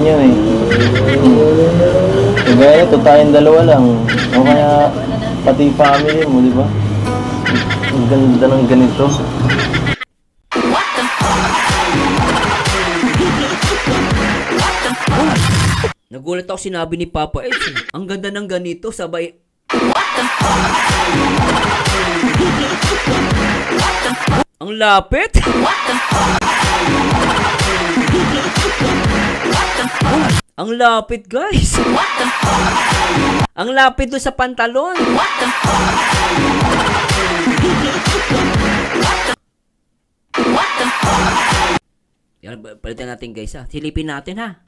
nyo eh. Kagaya ito, tayong dalawa lang. O kaya, pati family mo, di ba? Ang ganda ng ganito. Nagulat ako sinabi ni Papa Eds. Ang ganda ng ganito, sabay... Ang lapit! Ang lapit, guys! Ang lapit doon sa pantalon! Yan, palitan natin, guys, ha. Silipin natin, ha.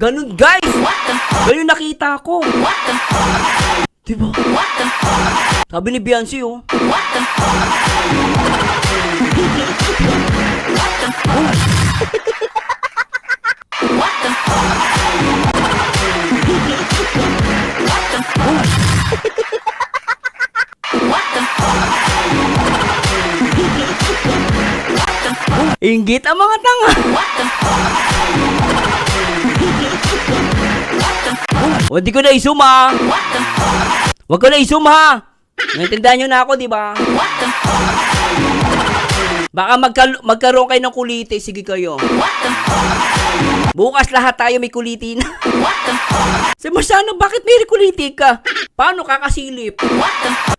Ganun, guys! Ganun nakita ko. Diba? Sabi ni Beyonce, oh. Inggit ang mga tanga. O, di ko na i-zoom, ha. Huwag ko na i-zoom, ha. Naintindihan nyo na ako, di ba? Baka magkaroon kayo ng kuliti. Sige kayo. Bukas lahat tayo may kuliti na. Si Marsano, bakit may kuliti ka? Paano kakasilip?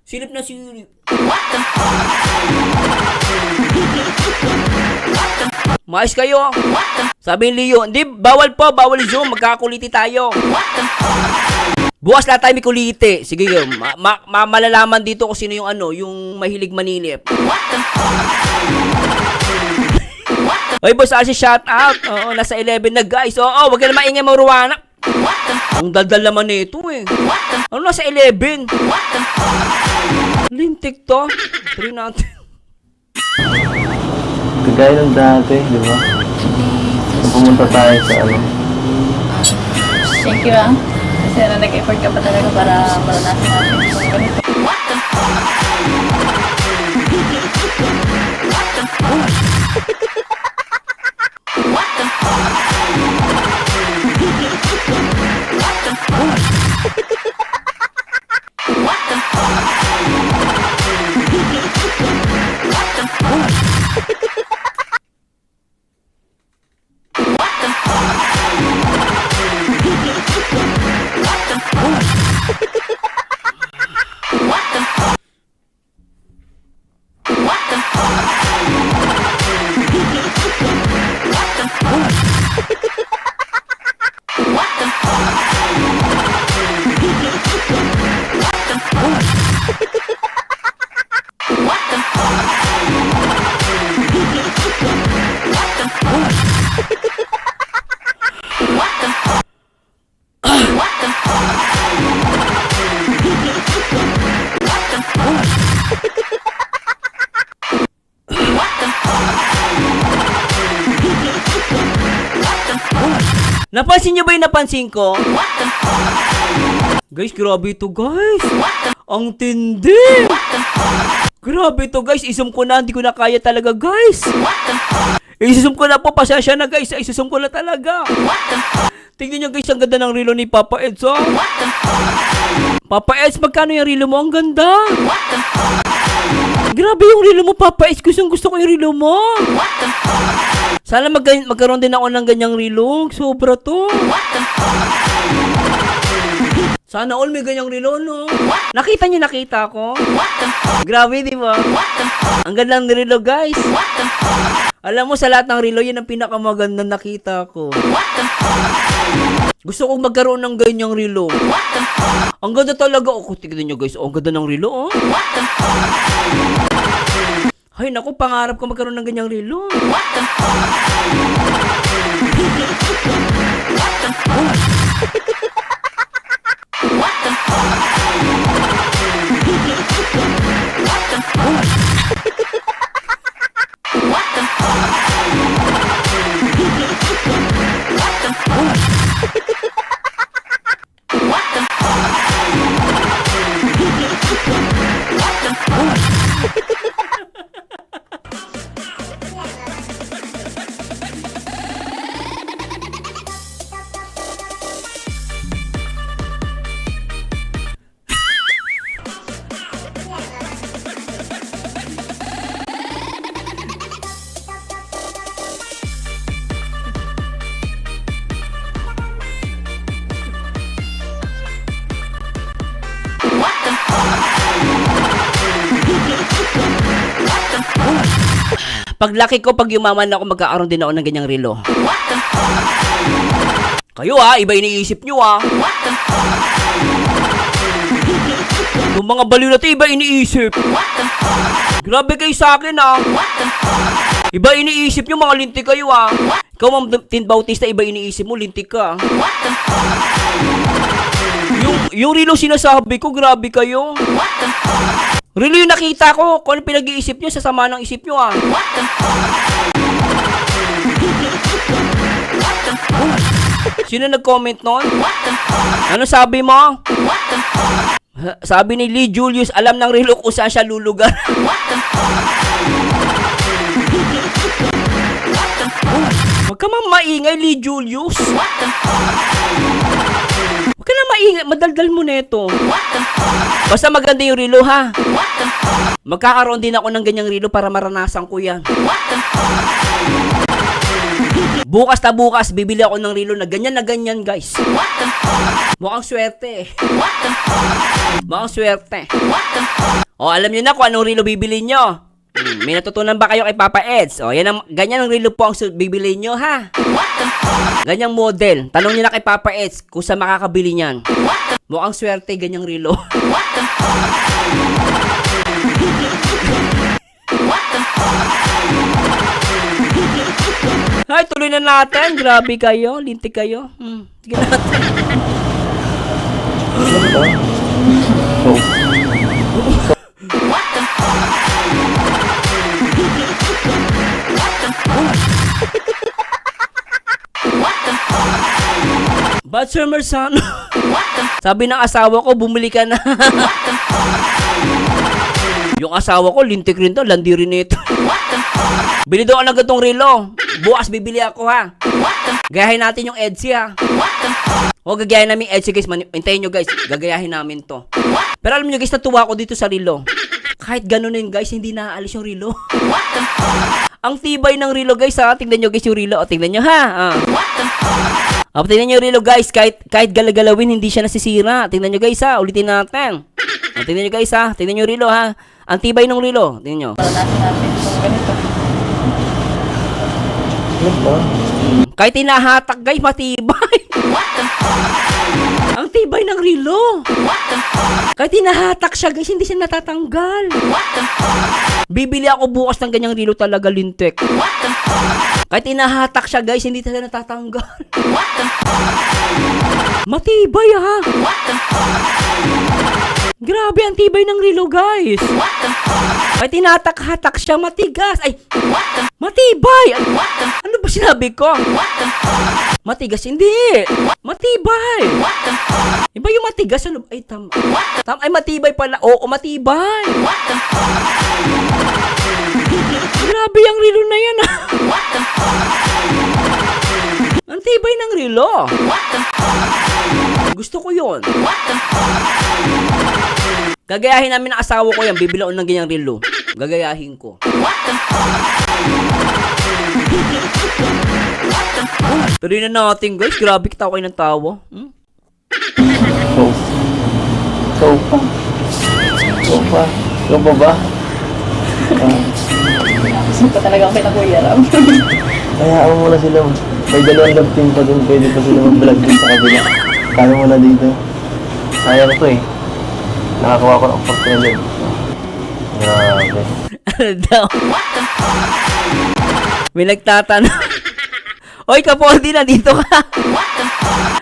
Silip na silip. Mais kayo. Sabi ni Leo, hindi, bawal po, bawal zoom, magkakakuliti tayo. Bukas lahat tayo may kuliti. Sige, malalaman dito kung sino yung yung mahilig manilip. Oy, boss, si shout out. Oo, nasa 11 na, guys. Oo, wag ka na maingay mo, Ruwana. Ang daldal naman nito, eh. Ano, nasa 11? Lintik to. Try natin. Kagaya ng dati, di ba? Pumunta tayo sa Thank you, ah. Kasi nag-effort ka pa talaga para maranasan natin yung ganito. Napansin nyo ba yung napansin ko? Guys, grabe ito, guys. Ang tindi. Grabe ito, guys. Isum ko na. Hindi ko na kaya talaga, guys. Isusum ko na po. Pasensya na, guys. Isusum ko na talaga. Tingnan nyo, guys. Ang ganda ng relo ni Papa Eds, oh. Papa Eds, magkano yung relo mo? Ang ganda. Grabe yung relo mo, Papa Eds. Gusto ko yung relo mo. Sana magkaroon din ako ng ganyang relo. Sobra to. Sana all may ganyang relo, no? Nakita niyo, nakita ko? Grabe, di ba? Ang ganda ng relo, guys. Alam mo, sa lahat ng relo, yan ang pinakamagandang nakita ko. Gusto kong magkaroon ng ganyang relo. Ang ganda talaga. Oh, tignan nyo, guys. Oh, ang ganda ng relo, oh. Ay, naku, pangarap ko magkaroon ng ganyang relo. Paglaki ko, pag yumaman ako, magkakaroon din ako ng ganyang relo. Kayo iba iniisip nyo Yung mga baliw na iba iniisip. Grabe kayo sa akin Iba iniisip nyo, mga lintik kayo Ikaw, Ma'am Tin Bautista, iba iniisip mo, lintik ka. Yung relo sinasabi ko, grabe kayo. Relo yung nakita ko, kung ano pinag-iisip nyo, sasama ng isip nyo Sino nag-comment nun? Ano sabi mo? Sabi ni Lee Julius, alam ng relo kung saan siya lulugar. Huwag ka maingay, Lee Julius. Huwag ka na maingay, madaldal mo neto. Basta maganda yung relo, Magkakaroon din ako ng ganyang relo para maranasan ko yan. Bukas na bukas, bibili ako ng relo na ganyan, guys. Mukhang swerte. Mukhang swerte. O, alam nyo na kung anong relo bibili nyo. May natutunan ba kayo kay Papa Eds? O, ganyan ang relo po ang bibili nyo, Ganyang model. Tanong nyo na kay Papa Eds kung saan makakabili niyan. Mukhang swerte, ganyang relo. Ay, tuloy na natin. Grabe kayo. Lintik kayo. Sige natin. But Sir Mersano, sabi ng asawa ko, bumili ka na. Yung asawa ko, lintik rin to, landi rin ito. Bili daw ka na gatong relo. Bukas bibili ako, Gayahin natin yung Edsy, O, gagayahin namin yung Edsy, guys. Hintayin nyo, guys. Gagayahin namin to. Pero alam nyo, guys, natuwa ako dito sa relo. Kahit ganunin, guys, hindi naaalis yung relo. Ang tibay ng relo, guys, Tingnan nyo, guys, yung relo. O, tingnan nyo, tingnan nyo yung relo, guys. Kahit galagalawin, hindi siya nasisira. Tingnan nyo, guys, Ulitin natin. O, tingnan nyo, guys, Tingnan nyo yung relo, Ang tibay ng relo. Tingnan nyo. Maranasan natin kung ganito. Kahit tinahatak, guys, matibay. Ang tibay ng relo. Kahit tinahatak siya, guys, hindi siya natatanggal. Bibili ako bukas ng ganyang relo talaga, lintek. Kahit tinahatak siya, guys, hindi siya natatanggal. Matibay, Grabe, ang tibay ng relo, guys. Kahit tinatak-hatak siya, matigas. Ay, matibay. Ano ba sinabi ko? Matigas, hindi. Matibay. Iba yung matigas. Ano? Ay, tama. Ay, matibay pala. Oo, matibay. Grabe ang relo na yan, Ang tibay ng relo. Gusto ko yun. Gagayahin namin ng asawa ko yan. Bibili ako ng ganyang relo. Gagayahin ko. Tuloy na natin, guys. Grabe kita ako kayo ng tawa. pa. Ikaw pa ba? Gusto ko talaga ako kita Kuya Ram. Kaya mo muna sila. May dalawang love team pa dun. Pwede pa sila mag-vlog din sa kabila. Kaya mo na dito. Sayang to eh. Nakakuha ko ng opportunity. Grabe. Ano daw? May nagtatanong. Oy, Kapodi, nandito ka.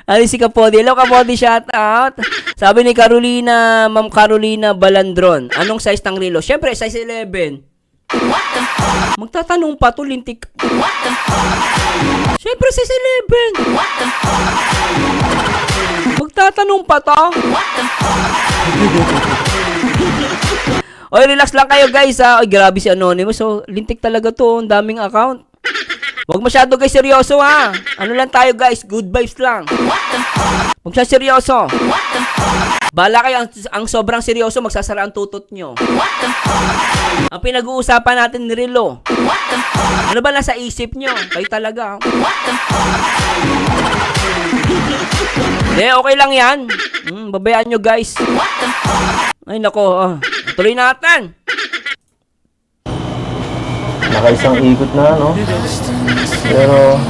Ano si Kapodi? Hello, Kapodi, shout out. Sabi ni Carolina, Ma'am Carolina Balandron, anong size ng relo? Siyempre, size 11. Magtatanong pa to, lintik. Siyempre, size 11. Magtatanong pa to. Oy, relax lang kayo guys ha. Oy, grabe si Anonymous. So, lintik talaga to. Ang daming account. Huwag masyado guys seryoso ha. Ano lang tayo guys, good vibes lang. Huwag siya seryoso. Bala kayo, ang sobrang seryoso, magsasara ang tutot nyo. Ang pinag-uusapan natin ni Rilo. Ano ba nasa isip nyo? Kayo talaga. Hindi, okay lang yan. Babayaan nyo guys. Ay nako, tuloy natin. Nakaisang ikot na, no? Pero,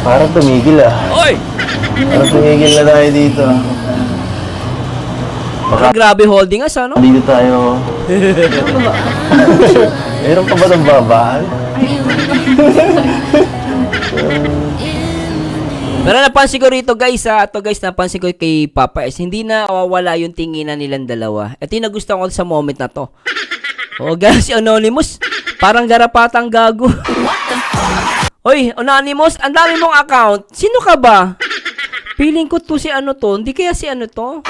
parang tumigil ah. Oy! Parang tumigil na tayo dito. Baka Grabe holding us, ano? dito tayo. Meron pa ba itong babaan? Pero napansin ko rito guys ha, ito guys napansin ko kay Papa S, hindi na wala yung tinginan nilang dalawa. Ito yung nagustuhan ko sa moment na to. O guys, si Anonymous, parang garapatang gago. Hoy, Anonymous, ang dami mong account. Sino ka ba? Feeling ko to si ano to, hindi kaya si ano to.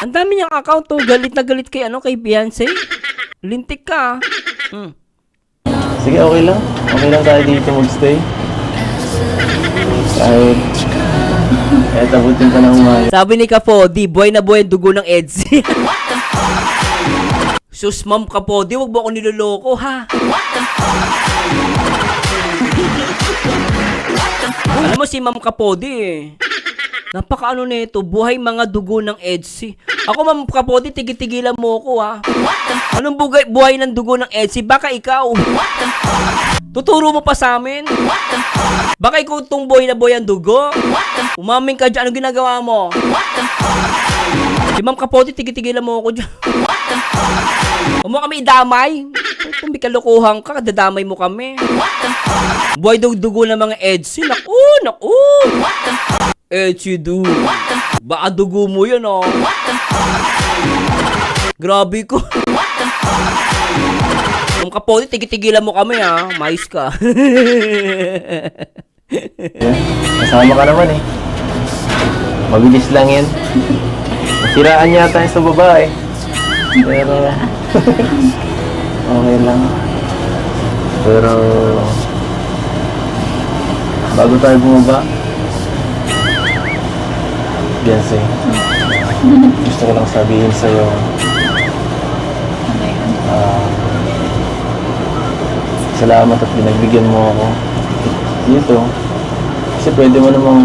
Ang dami niyang account to, galit na galit kay ano, kay Beyonce. Lintik ka. Sige, okay lang. Okay lang tayo dito magstay. Kahit abutin pa ng umaga. Sabi ni Kapodi, buhay na buhay ang dugo ng EDSI. Sus, Ma'am Kapodi, wag mo ako niloloko, ha? Alam mo si Ma'am Kapodi, eh. Napakaano nito, buhay mga dugo ng EDSI. Ako, Ma'am Kapodi, tigitigilan mo ako, ha? Anong buhay ng dugo ng EDSI? Baka ikaw. Tuturo mo pa sa amin. Baka ikaw itong buhay na buhay ang dugo. Umaming ka dyan, anong ginagawa mo? Si Ma'am Kapodi, tigitigilan mo ako dyan. Huwag mo kami idamay. Kung may kalukuhan ka, dadamay mo kami. Buhay dugo ng mga EDSI. Naku, naku. EDSI do. Baka dugo mo yun, oh. Grabe ko. Ma'am Kapodi, tigitigilan mo kami, ha. Mais ka. Kasama ka naman eh. Mabilis lang yan. Siraan yata yung sa babae. Pero, okay lang. Pero, bago tayo bumaba, Beyonce, gusto ko lang sabihin sa'yo, salamat at pinagbigyan mo ako dito. Kasi pwede mo namang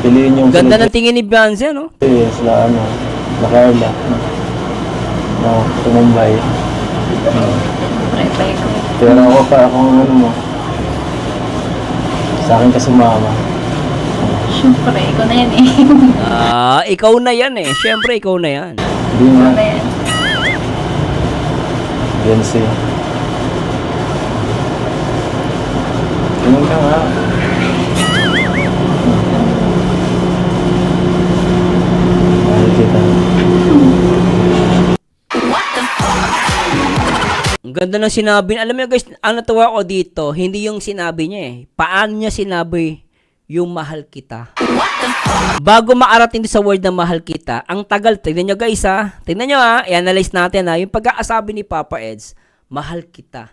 piliin yung Ganda ng tingin ni Beyonce, no? sila na Carla, na tumumbay. Pray ko. Pero ako pa, akong ano mo, sa akin ka sumama. Siyempre, ikaw na yan eh. Ikaw na yan eh. Siyempre, ikaw na yan. Hindi nga, Ikaw na yan. Beyonce. Ganun ka nga. Mahal kita. Ang ganda ng sinabi. Alam mo guys, ang natuwa ko dito, hindi yung sinabi niya eh. Paano niya sinabi yung mahal kita? Bago maarating sa word na mahal kita, ang tagal. Tignan nyo guys ha. Tignan nyo ha. I-analyze natin ha. Yung pagkakasabi ni Papa Eds, mahal kita.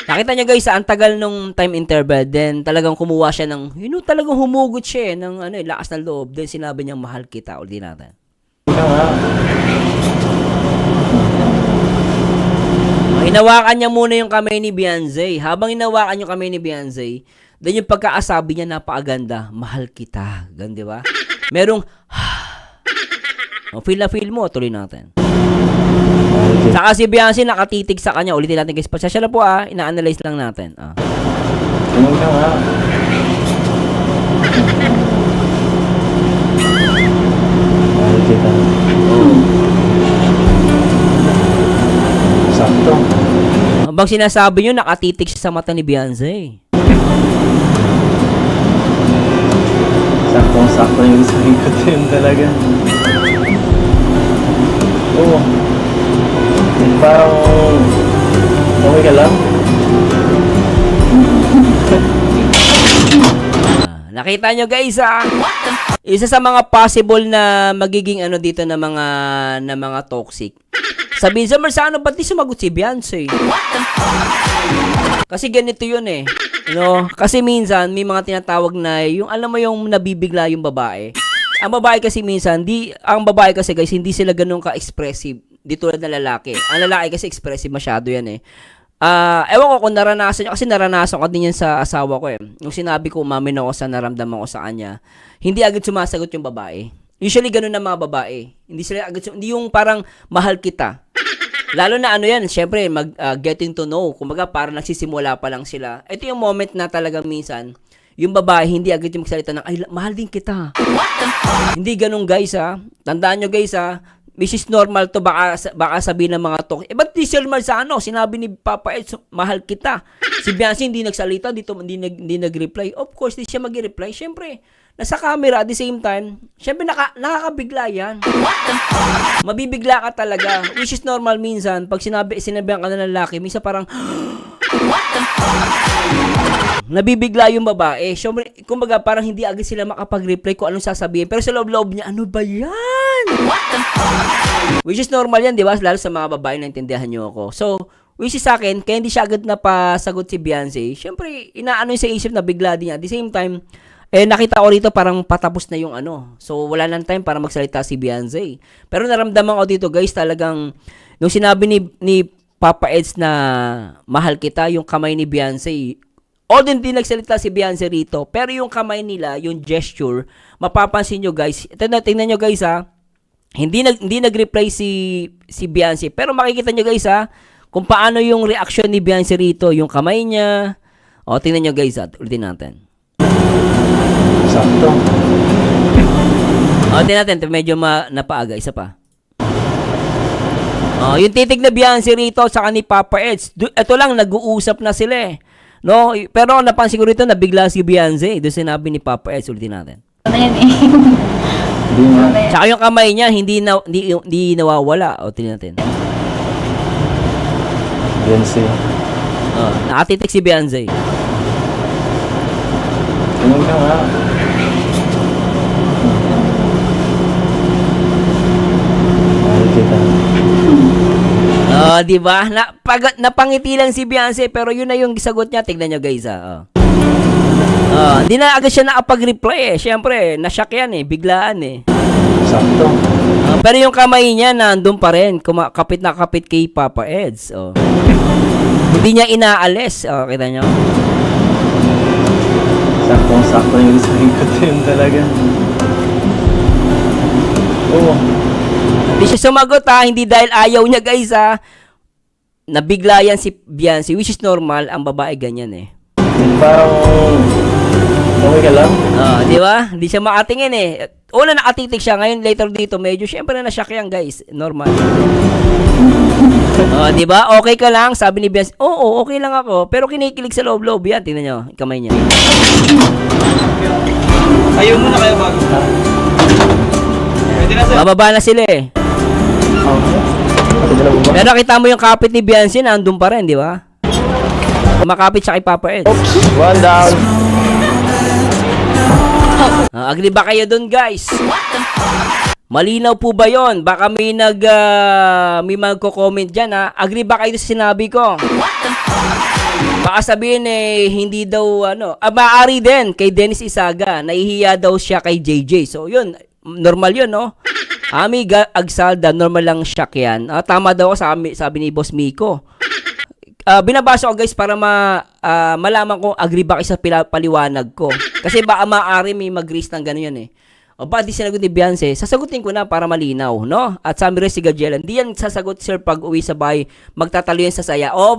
Nakita nyo guys ha, ang tagal nung time interval. Then talagang kumuha siya ng, talagang humugot siya ng lakas ng loob. Then sinabi niyang mahal kita. Ulitin natin. Ganun ka nga. Hinawakan niya muna yung kamay ni Beyonce. Habang hinawakan yung kamay ni Beyonce, then yung pagkaasabi niya napakaganda, mahal kita. Gan, di ba? Merong, feel na feel mo, tuloy natin. Saka si Beyonce nakatitig sa kanya. Ulitin natin guys. Pasensya na po ina-analyze lang natin. Ganun ka nga. Mahal kita. Sakto. Habang sinasabi nyo, nakatitig siya sa mata ni Beyonce. Saktong-sakto yung sabi ko din talaga. Oo. Parang okay ka lang. Nakita nyo guys isa sa mga possible na magiging ano dito na mga toxic. Sabihin sa Marsano, ba't di sumagot si Beyonce? Kasi ganito yun Kasi minsan, may mga tinatawag na, yung alam mo yung nabibigla yung babae. Ang babae kasi minsan, guys, hindi sila ganun ka-expressive. Di tulad na lalaki. Ang lalaki kasi expressive masyado yan ewan ko kung naranasan nyo, kasi naranasan ko din yan sa asawa ko Yung sinabi ko, umamin ako sa naramdaman ko sa kanya, hindi agad sumasagot yung babae. Usually, ganun na mga babae. Hindi yung parang mahal kita. Lalo na syempre, getting to know. Kumbaga, parang nagsisimula pa lang sila. Ito yung moment na talagang minsan, yung babae, hindi agad yung magsalita ng, ay, mahal din kita. Hindi ganun, guys, Tandaan nyo, guys, which is normal to, baka sabihin ng mga talk. Ba't di Sir Marzano? Sinabi ni Papa Ed, mahal kita. Si Beyonce hindi nagsalita, hindi nag-reply. Of course, di siya mag-reply. Syempre, nasa camera at the same time, syempre nakakabigla yan. Mabibigla ka talaga. Which is normal minsan, pag sinabihan ka na lalaki, minsan parang, nabibigla yung babae. Syempre, kumbaga parang hindi agad sila makapag-reply kung anong sasabihin. Pero sa loob-loob niya, ano ba yan? Which is normal yan, di ba? Lalo sa mga babae, naintindihan nyo ako. So, which is sa akin, kaya hindi siya agad napasagot si Beyonce. Syempre, inaano yung sa isip na bigla din niya. At the same time, nakita ko rito parang patapos na yung So, wala nang time para magsalita si Beyonce. Pero naramdaman ko dito, guys, talagang, nung sinabi ni Papa Eds na mahal kita, yung kamay ni Beyonce, din nagsalita si Beyonce rito, pero yung kamay nila, yung gesture, mapapansin nyo, guys. Tingnan nyo, guys, hindi nag-reply si Beyonce, pero makikita nyo, guys, kung paano yung reaction ni Beyonce rito, yung kamay niya. Tingnan nyo, guys, ulitin natin. Sakto. Tingnan natin, medyo napaaga, isa pa. Yung titig na Beyonce rito sa ni Papa Eds, ito lang, nag-uusap na sila No, pero napansin ko rito, nabigla si Beyonce. Doon sinabi ni Papa Eds, ulitin natin. Ano yan Hindi nga. Tsaka yung kamay niya, hindi nawawala. Tingnan natin. Beyonce. Nakatitik si Beyonce. Ganun ka nga. Mahal kita. Di ba? Napangiti lang si Beyonce, pero yun na yung sagot niya. Tignan nyo, guys, Hindi na agad siya nakapag-reply Siyempre, na-shock yan biglaan Sakto. Pero yung kamay niya, nandun pa rin. Kapit na kapit kay Papa Eds. Hindi niya inaalis. Kita nyo? Saktong-sakto yung sabi ko din talaga. Oo. Hindi siya sumagot hindi dahil ayaw niya, guys Nabigla yan si Beyonce, which is normal, ang babae ganyan Parang okay ka lang. Di ba? Hindi siya makatingin Una nakatitig siya, ngayon later dito medyo syempre na-shock yan, guys. Normal. Di ba? Okay ka lang, sabi ni Beyonce. Oo, okay lang ako, pero kinikilig sa loob-loob yan. Tingnan nyo, kamay niya. Ayaw mo na kayo bago. Pwede na sir. Bababa na sila Pero nakita mo yung kapit ni Beyonce, nandun pa rin, di ba? Kumakapit siya kay Papa Eds. One down. Agree ba kayo dun, guys? Malinaw po ba yon? Baka may magko-comment dyan Agree ba kayo sa sinabi ko? Baka sabihin hindi daw maaari din kay Dennis Isaga, nahihiya daw siya kay JJ. So yun, normal yun Ami Agsalda, normal lang shock yan. Tama daw sabi ni Boss Miko. Binabasa ko, guys, para malaman kung agree ba kayo sa paliwanag ko. Kasi baka maaari may mag-raise ng gano'n yan O bakit di sinagot ni Beyonce? Sasagutin ko na para malinaw, no? At sabi rin si Gajela, hindi yan sasagot, sir, pag uwi sa bahay, magtatalo yan sa saya. Oh,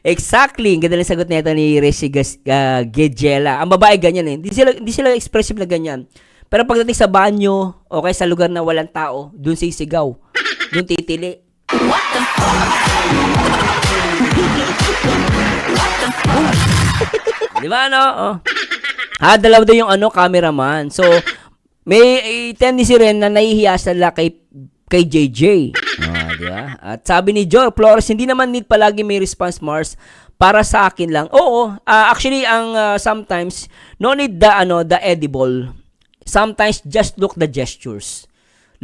exactly. Ang ganda ng sagot nito ni Resi Gajela. Ang babae ganyan eh. Hindi sila expressive na ganyan. Pero pagdating sa banyo, o kaya sa lugar na walang tao, dun sisigaw. Dun titili. Di ba, no? Oh. Dalawa daw yung cameraman. So, may tendency rin na nahihiya sila kay JJ. Di ba? At sabi ni Joe Flores, hindi naman need palagi may response, Mars. Para sa akin lang. Oo, actually, ang sometimes, no need the edible. Sometimes, just look the gestures.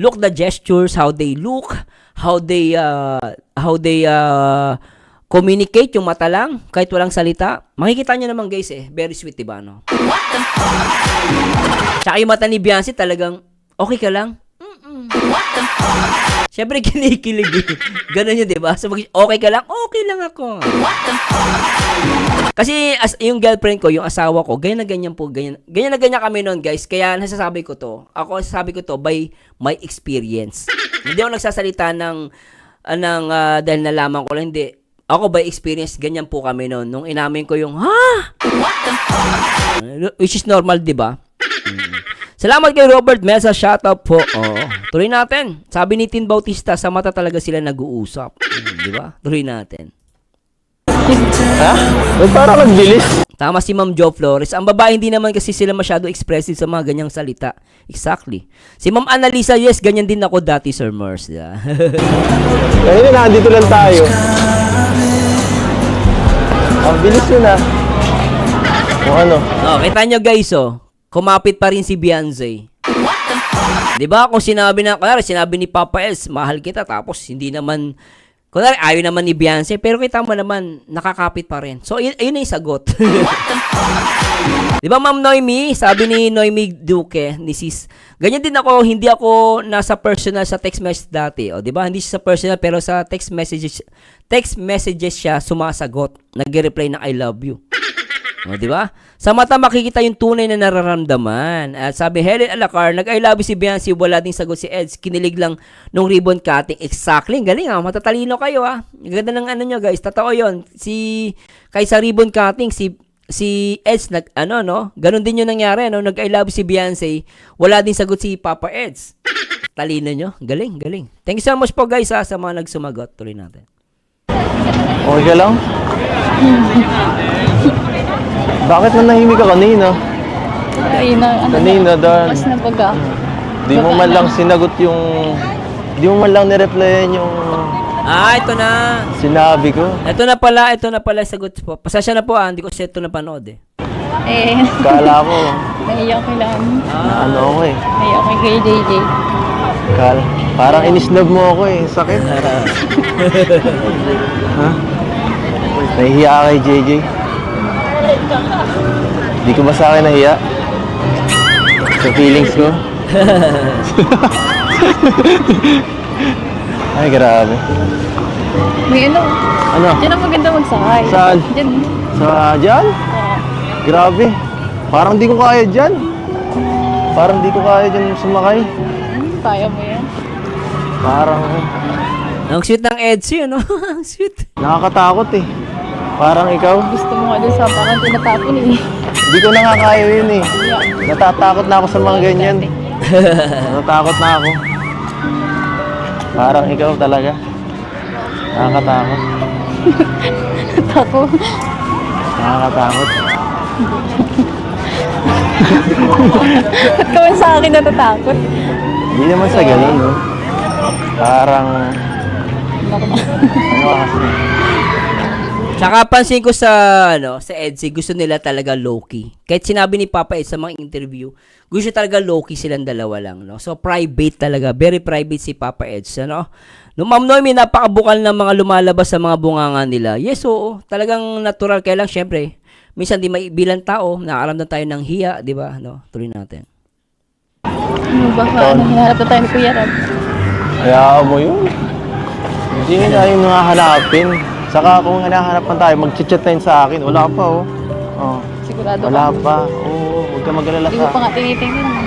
Look the gestures, how they look, how they communicate yung mata lang, kahit walang salita. Makikita nyo naman guys very sweet, diba, no? Tsaka yung mata ni Beyonce talagang, okay ka lang? Siyempre kinikilig Ganun yun, diba? So, okay ka lang? Okay lang ako. Kasi yung girlfriend ko, yung asawa ko, ganyan na ganyan po, ganyan na ganyan kami noon guys. Kaya nasasabi ko to, by my experience. Hindi ako nagsasalita ng dahil nalaman ko lang, hindi. Ako by experience, ganyan po kami noon. Nung inamin ko yung, which is normal, di ba? Salamat kay Robert Mesa, shout out po. Tuloy natin. Sabi ni Tin Bautista, sa mata talaga sila nag-uusap. Di ba? Tuloy natin. Ha? Parang nagbilis. Tama si Ma'am Jo Flores. Ang babae hindi naman kasi sila masyado expressive sa mga ganyang salita. Exactly. Si Ma'am Annalisa, yes, ganyan din ako dati, Sir Mars. Yeah. Ngayon na, dito lang tayo. Ang bilis yun Kung ano. Kita nyo guys, kumapit pa rin si Beyonce. Diba? Kung sinabi ni Papa Els, mahal kita, tapos hindi naman, kunwari, ayaw naman ni Beyonce, pero kita mo naman, nakakapit pa rin. So, ayun na yung sagot. Diba, Ma'am Noemi? Sabi ni Noemi Duque, ni Sis, ganyan din ako, hindi ako nasa personal sa text message dati. Diba? Hindi siya sa personal, pero sa text messages siya sumasagot. Nag-reply na I love you. Diba? Sa mata makikita yung tunay na nararamdaman. At sabi Helen Alacar, nag-I love you si Beyonce, wala ding sagot si Eds. Kinilig lang nung ribbon cutting. Exactly. Galing matatalino kayo Ganda ng nyo guys. Totoo yun. Kay sa ribbon cutting, si Eds, ganun din yung nangyari, Nag-I love you si Beyonce, wala din sagot si Papa Eds. Talino nyo. Galing. Thank you so much po guys sa mga nagsumagot. Tuloy natin. Okay ka lang? Bakit na nahimik ka kanina? Kanina, Mas nabaga. Di mo man lang sinagot yung... Di mo man lang nireplyan yung... Ito na. Sinabi ko. Ito na pala sagot po. Pasasya na po hindi ko siya ito napanood Kala ko. Naiyak ko lang. Ano ako Naiyak ko kay JJ. Parang inisnob mo ako Sakit. Ha? Nahihiya ka kay JJ? Di ko ba sa akin nahiya? Sa feelings ko? Ay, grabe. May Ano? Diyan ang maganda magsakay. Saan? Diyan. Dyan? Grabe. Parang di ko kaya dyan. Parang di ko kaya dyan sumakay. Kaya mo yan. Parang... Ang sweet ng Edsy, Ang sweet. Nakakatakot Parang ikaw. Gusto mo nga doon sa parang tinatapon Hindi ko na nga kaya yun Natatakot na ako sa mga ganyan. Natatakot na ako. Parang ikaw talaga. Nakakatakot. Tako. Nakakatakot. Ba't ka man sa akin natatakot? Hindi naman sa ganun, Parang... kasi? Tsaka pansin ko sa Edsy, gusto nila talaga low-key. Kahit sinabi ni Papa Ed sa mga interview, gusto talaga low-key silang dalawa lang, So private talaga, very private si Papa Ed, No, Ma'am Noemi, napakabukal ng mga lumalabas sa mga bunganga nila. Yes, oo, talagang natural. Kaya lang, syempre, minsan di may bilang tao, nakakaramdam tayo ng hiya, di ba? Tuloy natin. Baka hinahanap na tayo ni Kuya Rab. Kaya mo yun. Hindi na yung hanapin. Saka kung hanahanapan tayo, mag-chat na yun sa akin. Wala pa, Sigurado Wala ka. pa. Oo, huwag ka mag-alala Hindi mo pa nga tinitingnan.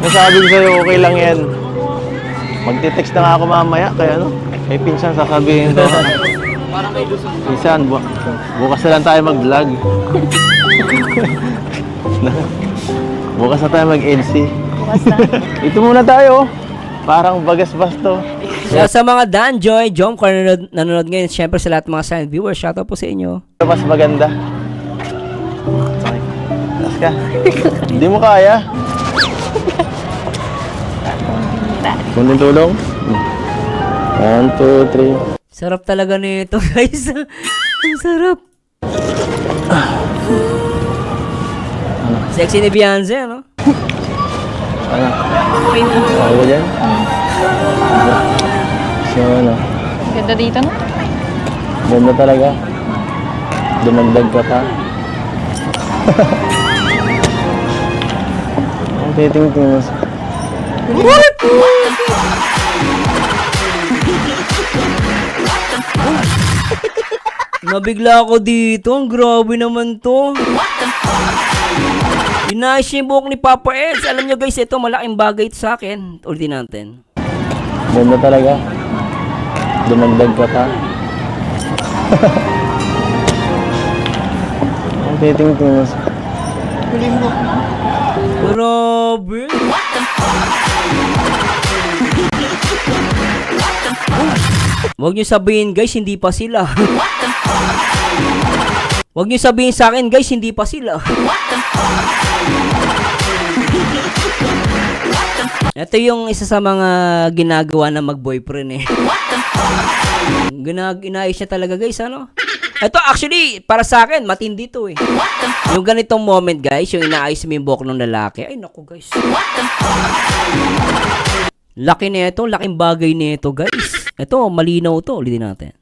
Nasabi ko sa'yo, okay lang yan. Magte-text na nga ako mamaya, kaya ano, may pinsan sasabihin ko. Pinsan, bukas na lang tayo mag-vlog. Bukas na tayo mag-LC. Bukas na. Ito muna tayo, parang bagas-basto. So, sa mga Danjoy, Jom, kung nanonood ngayon, syempre sa lahat ng mga silent viewers, shoutout po sa inyo. Mas maganda. Okay. Taas ka. Hindi mo kaya. Kunting tulong. 1, 2, 3. Sarap talaga nito, guys. Ang sarap. Sexy ni Beyonce, ano? Ano? Okay na. Okay ba dyan? So, ano? Ganda dito na. Ganda talaga. Dumagdag ka pa. Ang titing-ting mo. Nabigla ako dito. Ang grabe naman to. Inayos niya yung buhok ni Papa Eds. Alam nyo guys, ito malaking bagay ito sa akin. Ulitin natin. Ganda talaga. Dumagdag ka pa. Ang titing-ting mo. Huling book na. Grabe. Huwag niyo sabihin guys, hindi pa sila. Huwag niyo sabihin sa akin guys, hindi pa sila. Ito yung isa sa mga ginagawa na mag-boyfriend eh. Inayos niya talaga guys, ano? Ito actually, para sa akin, matindi to eh. Yung ganitong moment guys, yung inaayos mo yung buhok ng lalaki. Ay naku guys. Laki nito, laking bagay nito guys. Ito, malinaw to. Ulitin natin.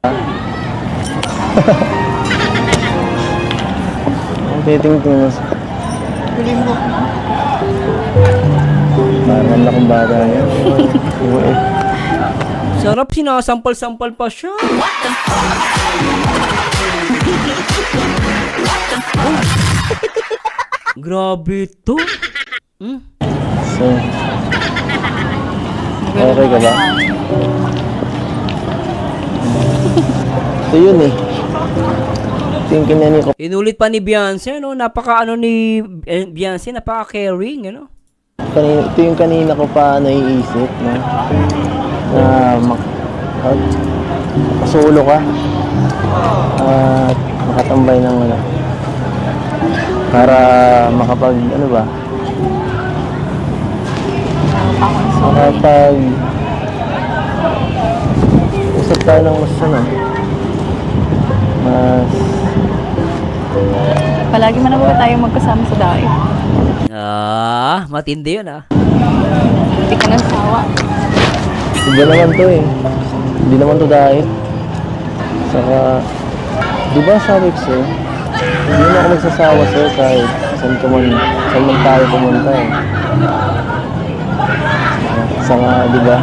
Ang titing-ting mo. Huling book na. Parang lakong bata yan. Uwe. Sarap, sinasampal-sampal pa siya. Grabe to. So, okay ka ba? Ito yun eh. Ito yung kinani ko. Inulit pa ni Beyonce, no? Napaka ano ni Beyonce, napaka-caring, ano? Ito yung kanina ko pa naiisip na makasolo ka at makatambay ng ano para makapag ano ba makapag usap tayo ng mas ano mas Palagi man naman tayo magkasama sa daig. Matindi yun Hindi ka nang sawa. iba naman to eh hindi naman to dahil saka di ba sabi ko sa'yo hindi na ako magsasawa sa'yo kahit saan man tayo pumunta eh saka di ba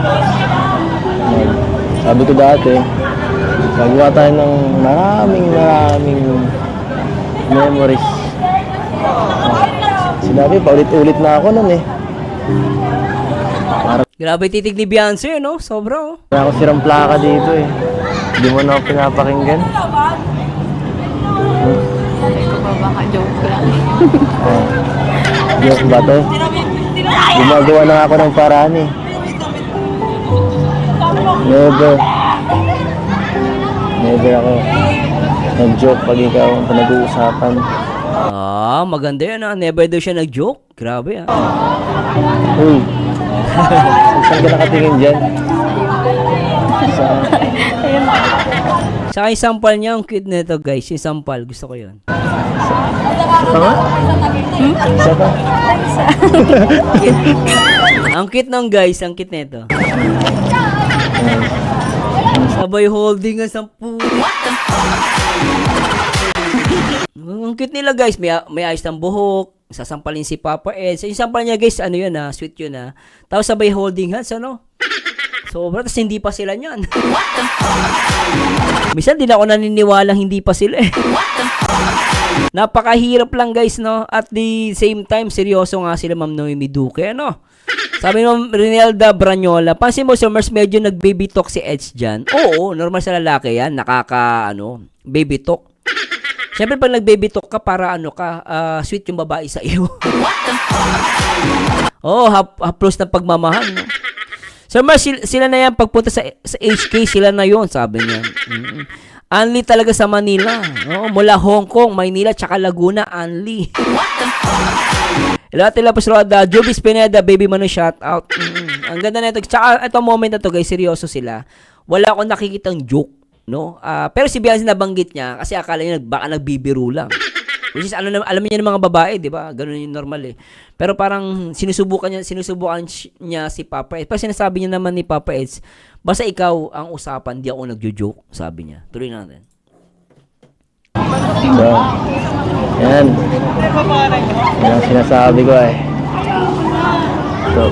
sabi ko dati gagawa tayo ng maraming memories. Sinabi, paulit-ulit na ako nun eh. Grabe titig ni Beyonce, no? Sobra, oh. Kaya ako sirang plaka dito eh. Hindi mo na ako pinapakinggan. Ikaw ba baka joke lang. Joke ba to? Gumagawa na ako ng paraan eh. Never ako nag-joke pag ikaw ang pinag-uusapan. Maganda yan, Never daw siya nag-joke. Grabe, Uy, saan ka nakatingin dyan? Saan? Ayun. Saka yung sampal niya, ang cute nito, guys. Yung sampal, gusto ko yun. Isa nga? Isa pa? Ang cute nung guys, ang cute nito. Sabay holding ang sampu. Ang cute nila guys, may ayos ng buhok, sasampalin si Papa Ed. Yung sampal niya guys, ano yun sweet yun Tapos sabay holding hands, ano? Sobra, tas hindi pa sila niyan. Minsan din ako naniniwala hindi pa sila eh. Napakahirap lang guys, no? At the same time, seryoso nga sila Ma'am Noemi Duque, ano? Sabi ng Rinelda Branyola, pansin mo Sir Mars, medyo nag-baby talk si Edge dyan. Oo, normal sa lalaki yan, baby talk. Siyempre pag nag-baby talk ka, para sweet yung babae sa iyo. Oo, haplos ng pagmamahal, no? Sir Mars, sila na yan, pagpunta sa HK, sila na yon, sabi niya. Only talaga sa Manila. No? Mula Hong Kong, Maynila, tsaka Laguna, only. Hello, Pasroda, Jubis Pineda, Baby Manu, shout out. Ang ganda na ito. Tsaka itong moment na to guys, seryoso sila. Wala akong nakikitang joke, no? Pero si Beyonce nabanggit niya kasi akala niya baka nagbibiro lang. Which is, alam niya ng mga babae, di ba? Ganun yung normal eh. Pero parang sinusubukan niya si Papa Eds. Pero sinasabi niya naman ni Papa Eds, basta ikaw ang usapan, di ako nagjo-joke, sabi niya. Tuloy natin. So, yan. Yan ang sinasabi ko eh. So,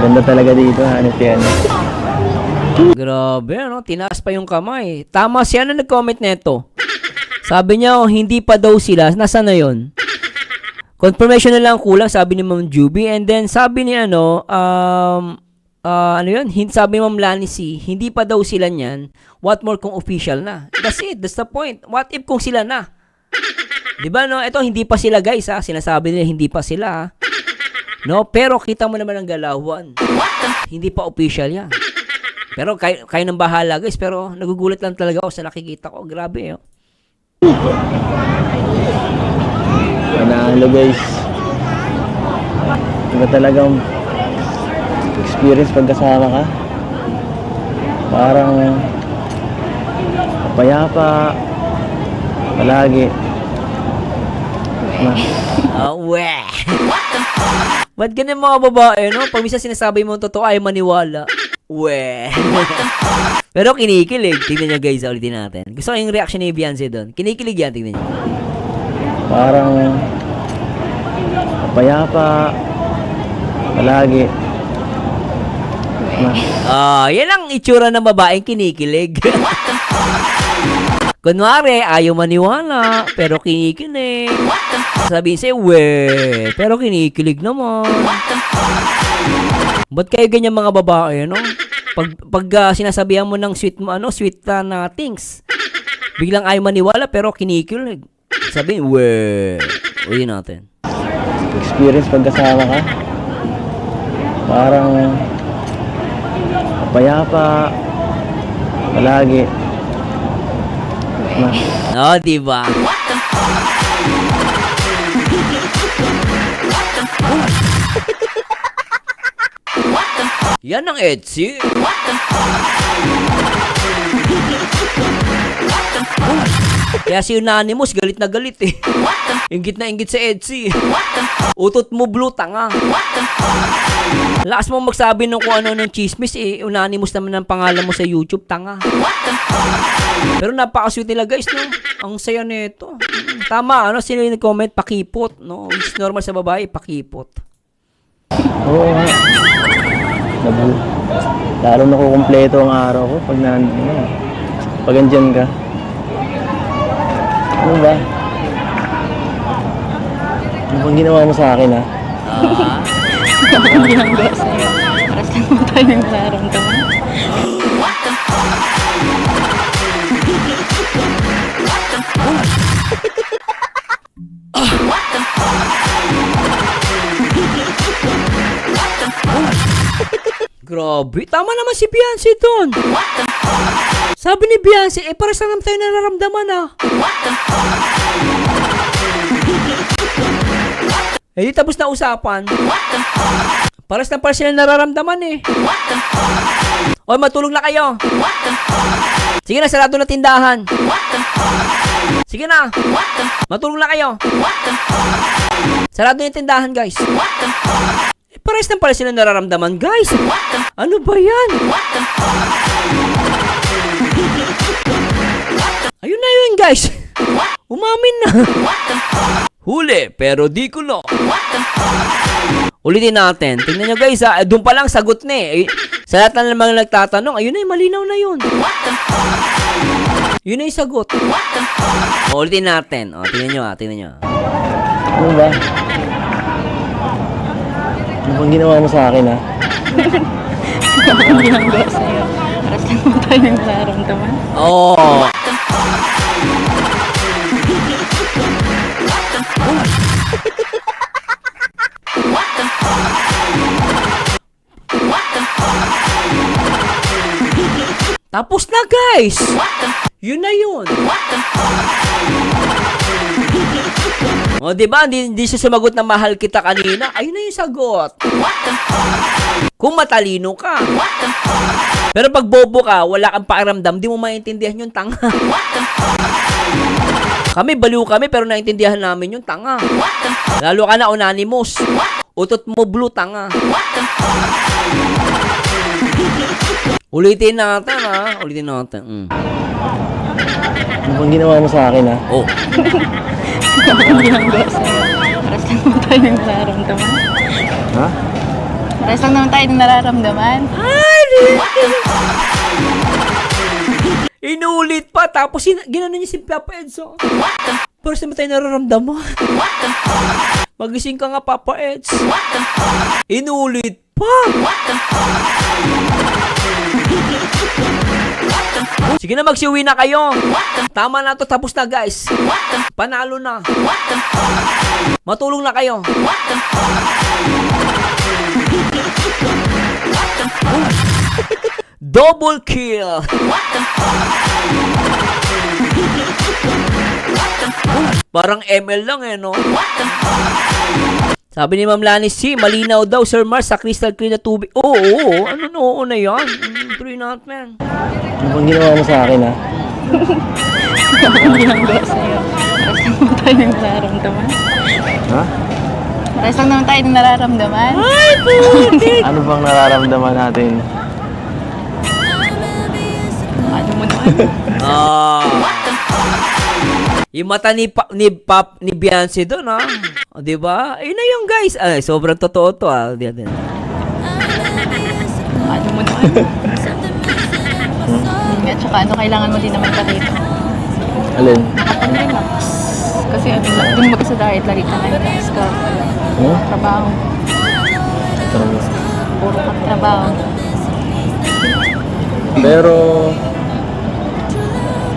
ganda talaga dito, hanip yan. Grabe, ano? Tinaas pa yung kamay. Tama siya na nag-comment nito. Sabi niya, hindi pa daw sila. Nasaan na yun? Confirmation na lang kulang, sabi ni Ma'am Juby. And then, sabi ni sabi ni Ma'am Lani C, hindi pa daw sila niyan. What more kung official na? That's it. That's the point. What if kung sila na? Diba, no? Ito, hindi pa sila, guys, ha? Sinasabi nila, hindi pa sila, ha? No? Pero, kita mo naman ang galawan. Hindi pa official yan. Pero kayo nang bahala guys, pero nagugulat lang talaga ako sa nakikita ko. Grabe oh. Manalo guys. Iba talagang experience pagkasama ka. Parang payapa palagi. Weh. Ba't ganyan mga babae, no? Pag minsan sinasabi mo totoo, ay maniwala. Weh. Pero kinikilig. Tingnan nyo guys, ulitin natin. Gusto ko yung reaction ni Beyonce doon. Kinikilig yan, tingnan nyo. Parang payapa palagi. Yan ang itsura ng babaeng kinikilig. Kunwari, ayaw maniwala, pero kinikilig. Sabihin sa'yo, weh, pero kinikilig naman. Ba't kayo ganyan mga babae, no? Pag sinasabihan mo ng sweet na things, biglang ayaw maniwala, pero kinikilig. Sabihin, weh, uwi natin. Experience pagkasama ka. Parang payapa palagi. Diba? Yan ang Etsy. Kaya si Unanimous galit na galit eh. Inggit na inggit sa Etsy. Utot mo blue, tanga. Lakas mo magsabi nung kung ano ng chismis eh. Unanimous naman ang pangalan mo sa YouTube, tanga. Pero napaka-sweet nila guys, no? Ang saya nito. Tama, sino yung nag-comment? Pakipot, no? Which is normal sa babae, pakipot. Oo nga. Lalo nakukumpleto ang araw ko pag pag andyan ka. Ano ba? Ano bang ginawa mo sa akin, ha? Ang ginagawa sa'yo. Paras lang mo tayo ng nararamdaman. Grabe, tama naman si Beyonce doon. Sabi ni Beyonce, pares lang naman tayo nararamdaman ah. Di tapos na usapan. Pares lang pala sila nararamdaman eh. O, matulog na kayo. Sige na, sarado na tindahan. Sige na, matulog na kayo. Sarado na yung tindahan guys. Pares lang pala sila nararamdaman, guys. Ano ba yan? Ayun na yun, guys. Umamin na. Huli, pero di ko na. Ulitin natin. Tingnan nyo guys ha. Doon pa lang sagot na eh. Sa lahat na naman nagtatanong, ayun na yung malinaw na yun. Yun na yung sagot. Ulitin natin. O, tingnan nyo ha. Tingnan nyo. Ano ba? Ano bang ginawa mo sa akin, ha? Ang ginagawa sa'yo. Para saan mo tayo nararamdaman? Oo. Tapos na guys. Yun na yun. O diba, hindi siya sumagot na mahal kita kanina. Ayun na yung sagot. Kung matalino ka. Pero pag bobo ka, wala kang pakiramdam, di mo maintindihan yung tanga. Kami, baliw kami, pero naintindihan namin yung tanga. Lalo ka na unanimous. Utot mo blue, tanga. Ulitin natin, ha? Ulitin natin. Ano bang ginawa mo sa akin, ha? Oh. Ang ginagawa sa'yo. Para saan mo tayo nararamdaman? Ha? Para saan naman tayo nararamdaman? Inulit pa, tapos ginanon niya si Papa Edso. Pero saan mo tayo nararamdaman? Magising ka nga, Papa Eds. Inulit pa. Sige na, magsiuwi na kayo. Tama na to, tapos na guys. Panalo na. Matulong na kayo. Double kill. Parang ML lang eh, no? Sabi ni Ma'am Lani C, malinaw daw, Sir Mars, sa crystal clear na tubig. Oo, ano na, oo na yan. Tuloy natin. Ano bang ginawa mo sa akin, ha? Ang ginagawa sa'yo. Para saan mo tayo nararamdaman? Ha? Para saan naman tayo nararamdaman? Ay, puti! Ano bang nararamdaman natin? Ano mo naman? Yung mata ni Beyonce doon, ha? O, diba? Ayun na yung guys. Ay, sobrang totoo to, ha? Ano mo naman? At saka ano, kailangan mo din naman pa dito. Alin? Relax. Kasi ano, dun mag sa diet, lagi ka relax ka. Hmm? Trabaho. Puro ka trabaho. Pero...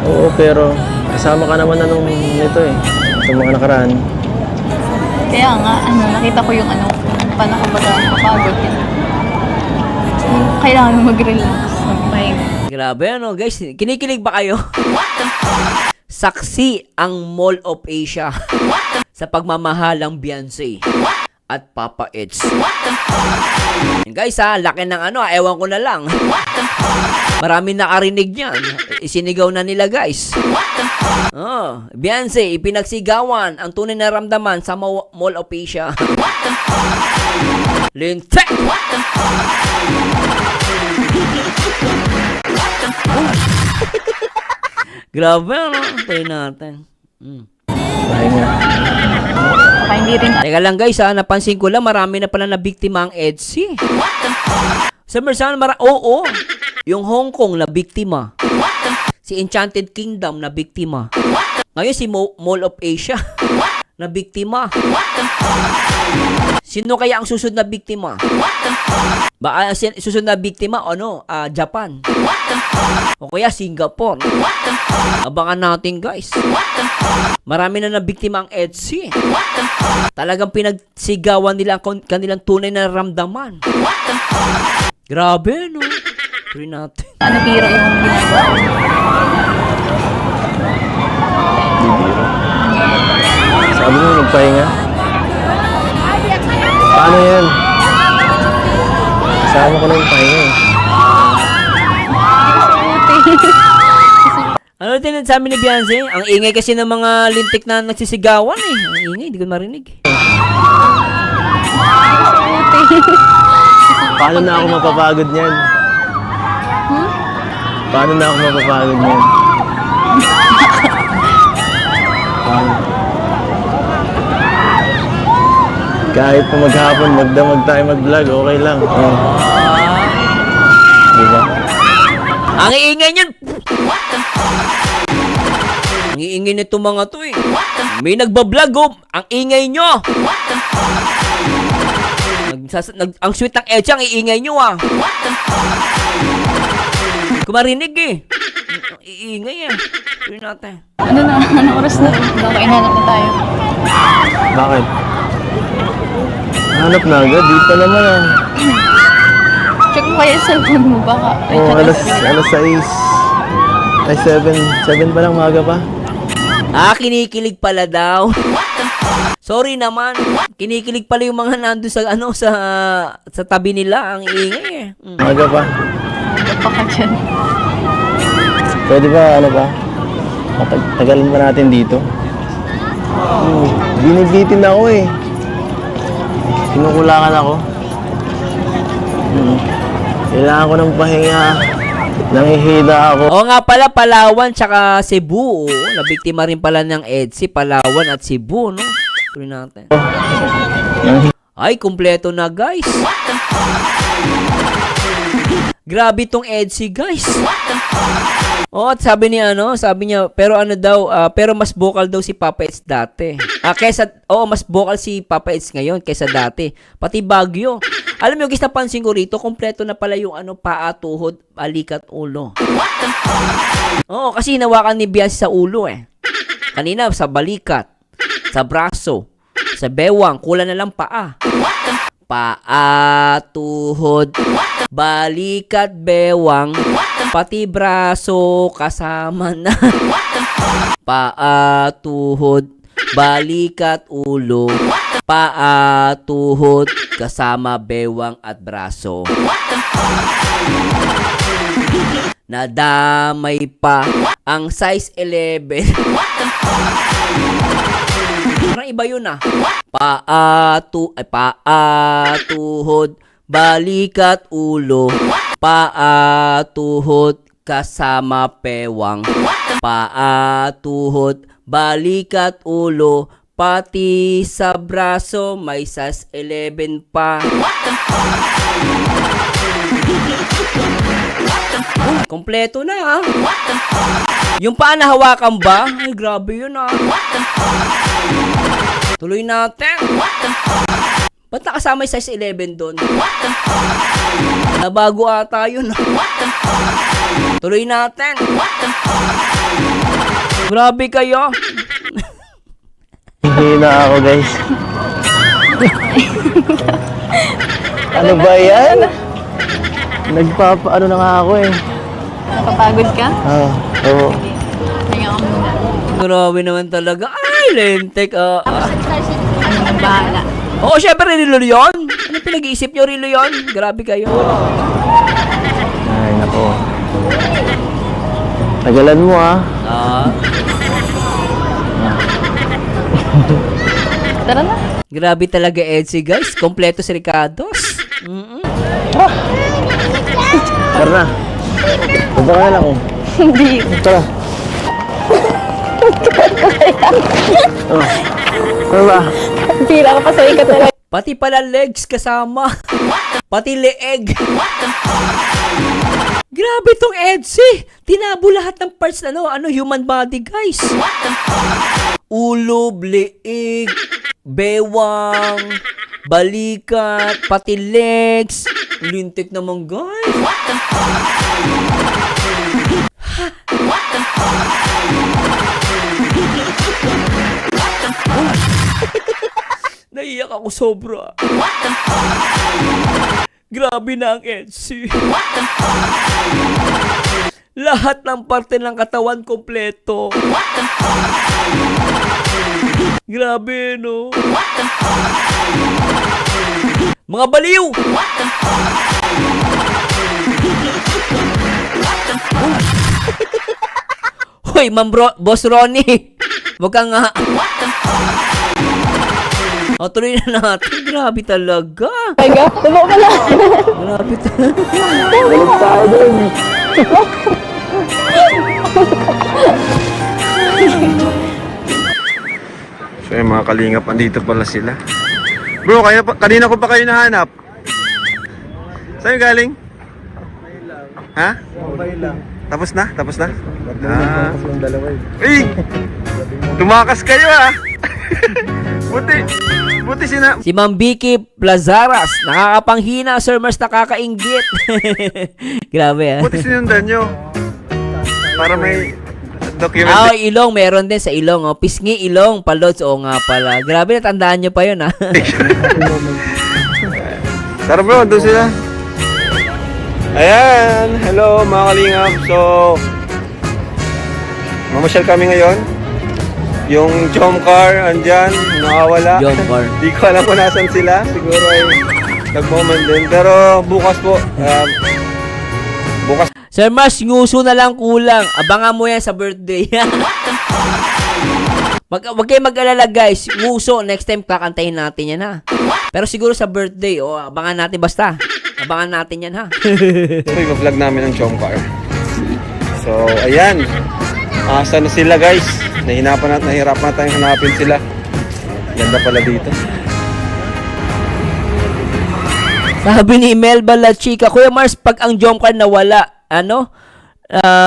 Oo, pero... Kasama ka naman na nung nito eh. Itong mga nakaraan. Kaya nga, ano, nakita ko yung ano, paano ko baga kapagod yun. Kailangan mo mag-relax, magpahinga. Grabe, ano, guys? Kinikilig ba kayo? Saksi ang Mall of Asia sa pagmamahalang Beyonce at Papa Eds. Guys, ha, laki ng ano, ewan ko na lang. Marami nakarinig niyan. Isinigaw na nila, guys. Oh, Beyonce, ipinagsigawan ang tunay na ramdaman sa Mall of Asia. Lintek! Grabe, ano? Tayo natin. Pahinga. Baka hindi rin Teka lang guys, ha, napansin ko lang, marami na pala na biktima ang EDSI. Sa Mersan, oo, yung Hong Kong na biktima. Si Enchanted Kingdom na biktima. Ngayon si Mall of Asia na biktima. Sino kaya ang susunod na biktima? Susunod na biktima, Japan. O kaya Singapore. Abangan natin guys. Marami na nabiktima ang EDSI. Talagang pinagsigawan nila ang kanilang tunay na ramdaman. Grabe, no? Try natin. ano biro yung ginagawa ko. Bibiro. Sabi mo magpahinga? Paano yan? Kasama ko na yung pahinga eh. Ano din sa amin ni Beyonce? Ang ingay kasi ng mga lintik na nagsisigawan eh. Ang ingay, hindi ko marinig. Paano na ako mapapagod niyan? Paano na ako mapapagod niyan? Paano? Kahit pa maghapon, magdamag tayo mag-vlog, okay lang. Oh. Diba? Ang iingay niyan. Ang iingay nito mga to eh. May nagbablog oh. Ang ingay nyo. Ang sweet ng Edge, ang iingay nyo ah. Kumarinig eh. Ang iingay eh. Tuloy natin. Ano na? Anong oras na? Baka inanap na tayo. Bakit? Hanap na agad, di pa naman ah. Check mo kaya yung cellphone mo. Baka. Ay, Oh, tsaka- alas 6. Ay, 7 pa lang, maga pa. Ah, kinikilig pala daw. Sorry naman. Kinikilig pala yung mga nandun sa ano sa tabi nila. Ang iingay eh. Maga pa. Baka ka dyan. Pwede ba, ano ba? Tagalin ba natin dito? Binibitin ako eh. Kinukulangan ako. Kailangan ko ng pahinga. Nangihida ako. Oo nga pala, Palawan tsaka Cebu. Oh. Nabiktima rin pala ng EDSI, Palawan at Cebu, no? Tuloy natin. Ay, kumpleto na, guys. Grabe tong EDSI, guys. Oh, at sabi niya, pero ano daw, pero mas vocal daw si Papa Eds dati. Mas vocal si Papa Eds ngayon kaysa dati. Pati Baguio. Alam mo, guys, napansin ko rito, kompleto na pala yung paa, tuhod, balikat, ulo. Oo, kasi hinawakan ni Biancy sa ulo eh. Kanina, sa balikat, sa braso, sa bewang, kulang na lang paa. Paa, tuhod, balikat, bewang, pati braso kasama na. Paa, tuhod, balikat, ulo, paa, tuhod, kasama bewang at braso. Nadamay pa ang size 11. Parang iba yun ah. Paa, tuhod, balikat, ulo, paa, tuhod, kasama pewang, paa, tuhod, balikat, ulo, pati sa braso may size 11 pa. Kompleto na ah. Yung paa na hawakan ba? Ay, grabe yun ah. Tuloy natin. Ba't nakasama yung size 11 doon? Nabago ata yun. Tuloy natin. Grabe kayo. Hihina ako, guys. Ano ba yan? Ano na nga ako eh. Napapagod ka? Oo. Kaya ka muna. Grabe naman talaga. Ay, lentek. Ano nang bahala? Oo, syempre, Rilo yun. Ano pinag-iisip nyo, Rilo yun? Grabe kayo. Ay, nako. Tagalan mo ah. Tara na. Grabe talaga, Edsi, guys. Kompleto si Ricardos. Tara na. Punta ka na lang oh. Hindi. Tara. Tara ba? Pira ka pa sa ikat talaga. Pati pala legs kasama. Pati leeg. Grabe tong Edsi. Tinabo lahat ng parts na human body, guys. Ulo, leeg, bewang, balikat, pati legs. Lintik naman, guys. Naiyak ako sobra. Grabe na ang Etsy. Lahat ng parte ng katawan kompleto. Grabe, no? Mga baliw! Hoy, Boss Ronnie! Wag ka nga. O, tuloy na natin. Grabe talaga. Talaga? Tumo ka na. Grabe talaga. Balik tayo dun. So yung mga kalingap, andito pala sila. Bro, kanina ko pa kayo nahanap. Saan yung galing? Ha? Okay lang. Tapos na? Tapos na? Tapos ng dalawa eh. Eh! Tumakas kayo ah! Buti Si Ma'am Vicky Plazaras, nakakapanghina, Sir Mars, nakakainggit. Grabe ah. Buti sinundan nyo. Para may document. Ilong, meron din sa ilong. Oh. Pisngi ilong, palods. Oo nga pala. Grabe, natandaan nyo pa yun ah. Tara bro, doon sila. Ayan, hello mga kalingap. So, mamasyal kami ngayon. Yung jump car, andyan, nakawala. Jump car. Di ko alam kung nasan sila. Siguro ay nag-moment din. Pero bukas po, bukas. Sir Mars, nguso na lang kulang. Abangan mo yan sa birthday. Wag kayo mag-alala guys. Nguso, next time kakantahin natin yan ha. Pero siguro sa birthday, abangan natin basta. Abangan natin yan ha. So, i-vlog namin ang jump car. So, ayan. Asa na sila guys. Nahirapan na tayong hanapin sila. Ganda pala dito. Sabi ni Melba La Chica, Kuya Mars, pag ang jump car nawala,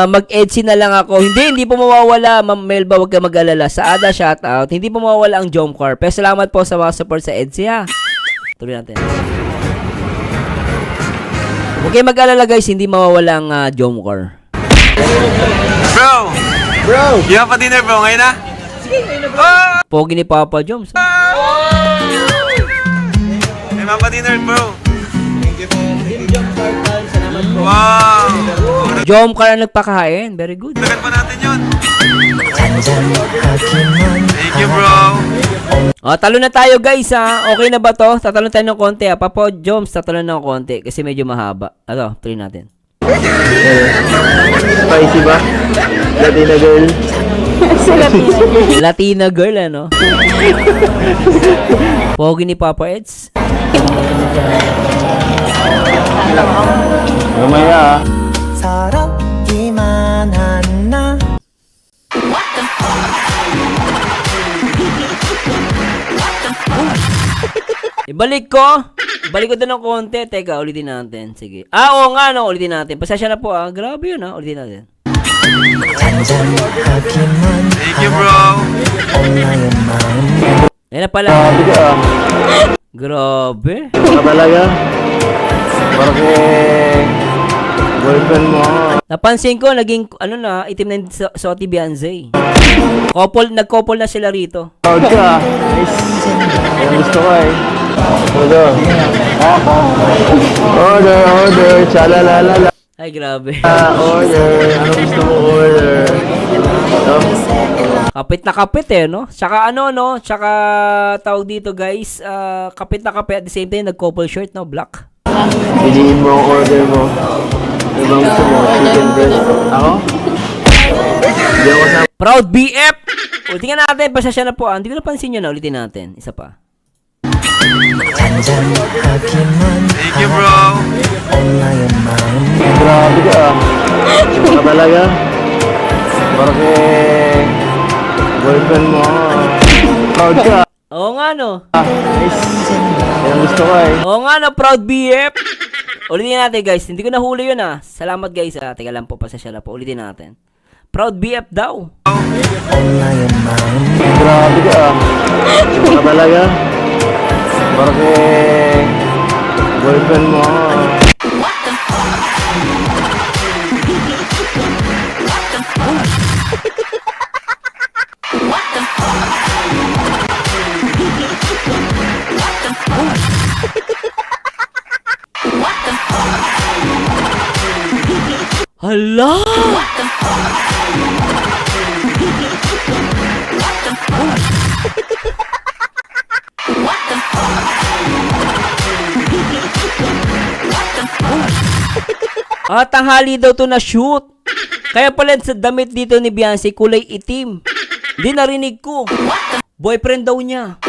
mag-EDC na lang ako. Hindi po mawawala, Ma'am Melba, wag ka mag-alala. Sa Ada shoutout, hindi po mawawala ang jump car. Pero salamat po sa mga support sa EDC ha. Tuloy natin. Huwag kayo mag-alala guys, hindi mawawala ang jump car. Bro! You have a dinner bro, ngayon na? Sige, ngayon na bro. Pogi ni Papa Joms. May mapa dinner bro. Wow! Jump car ang nagpakain. Very good. Tagal pa natin yun. Thank you bro. Talo na tayo guys ha. Okay na ba to? Tatalon tayo ng konti ha. Papa Joms, tatalon ng konti kasi medyo mahaba. Tuloy natin. Spicy ba? Latina girl. Latina girl ano? Pogi ni Papa Eds. Mamaya ah. 서럽기만 한나 Ibalik ko din ng konti. Teka, ulitin natin. Sige. Oo nga, no. Ulitin natin. Pasensya na po, Grabe yun, Ulitin natin. Thank you bro. Ayan na pala. Grabe ka ah. Grabe. Baka talaga. Parang boyfriend mo ako. Napansin ko, naging, itim na yung Soti Beyonce. Nag-couple na sila rito. Proud ka ah. Nice. Yan gusto ko eh. Order, chalalala. Ay, grabe. Order, ano gusto mo order? Kapit na kapit no? Tsaka Tsaka tawag dito guys, kapit na kapit at the same time, nag-couple shirt, no? Black. Piliin mo ang order mo. Ano bang gusto mo? Chicken breast? Ako? Hindi ako kasama. Proud BF! Ulitin natin, pasasya na po. Hindi ko napansin nyo na, ulitin natin. Isa pa. Thank you bro. Grabe ka ah. Baka talaga. Parang boyfriend mo ako. Proud ka. Oo nga no. Nice. Yan gusto ko eh. Oo nga no, proud BF! Ulitin natin guys, hindi ko nahuli yun Salamat guys Teka lang po, pasasya na po. Ulitin natin. Proud BF daw. Grabe ka ah. Baka talaga. Parang boyfriend mo ako. Hala! Tanghali daw to na shoot. Kaya pala sa damit dito ni Beyonce, kulay itim. Hindi narinig ko. Boyfriend daw niya.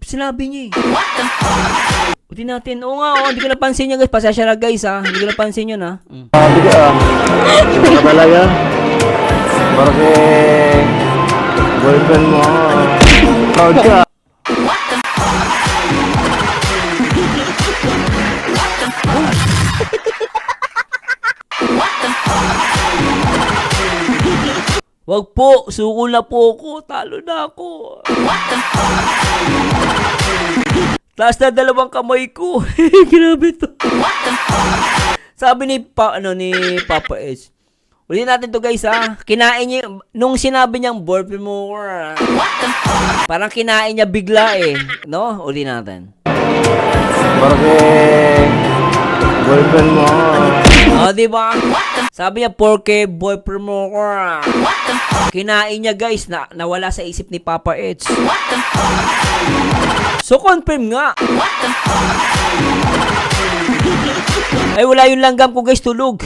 Sinabi niya Uti natin. Oo nga, hindi ko napansin yun guys. Pasensya na guys Hindi ko napansin yun Grabe ka ah. Baka talaga. Parang boyfriend mo ako. Proud ka. Wag po, suko na po ako. Talo na ako. Taas na dalawang kamay ko. Grabe to. Sabi ni Papa S. Ulitin natin to guys ha. Kinain niya, nung sinabi niyang boyfriend mo, parang kinain niya bigla eh. No? Ulitin natin. Porque boyfriend mo. Oh, di ba? Sabi niya, porque boyfriend mo, kinain niya guys, nawala sa isip ni Papa Edge. So, confirm nga. Ay, wala yung langgam ko guys, tulog.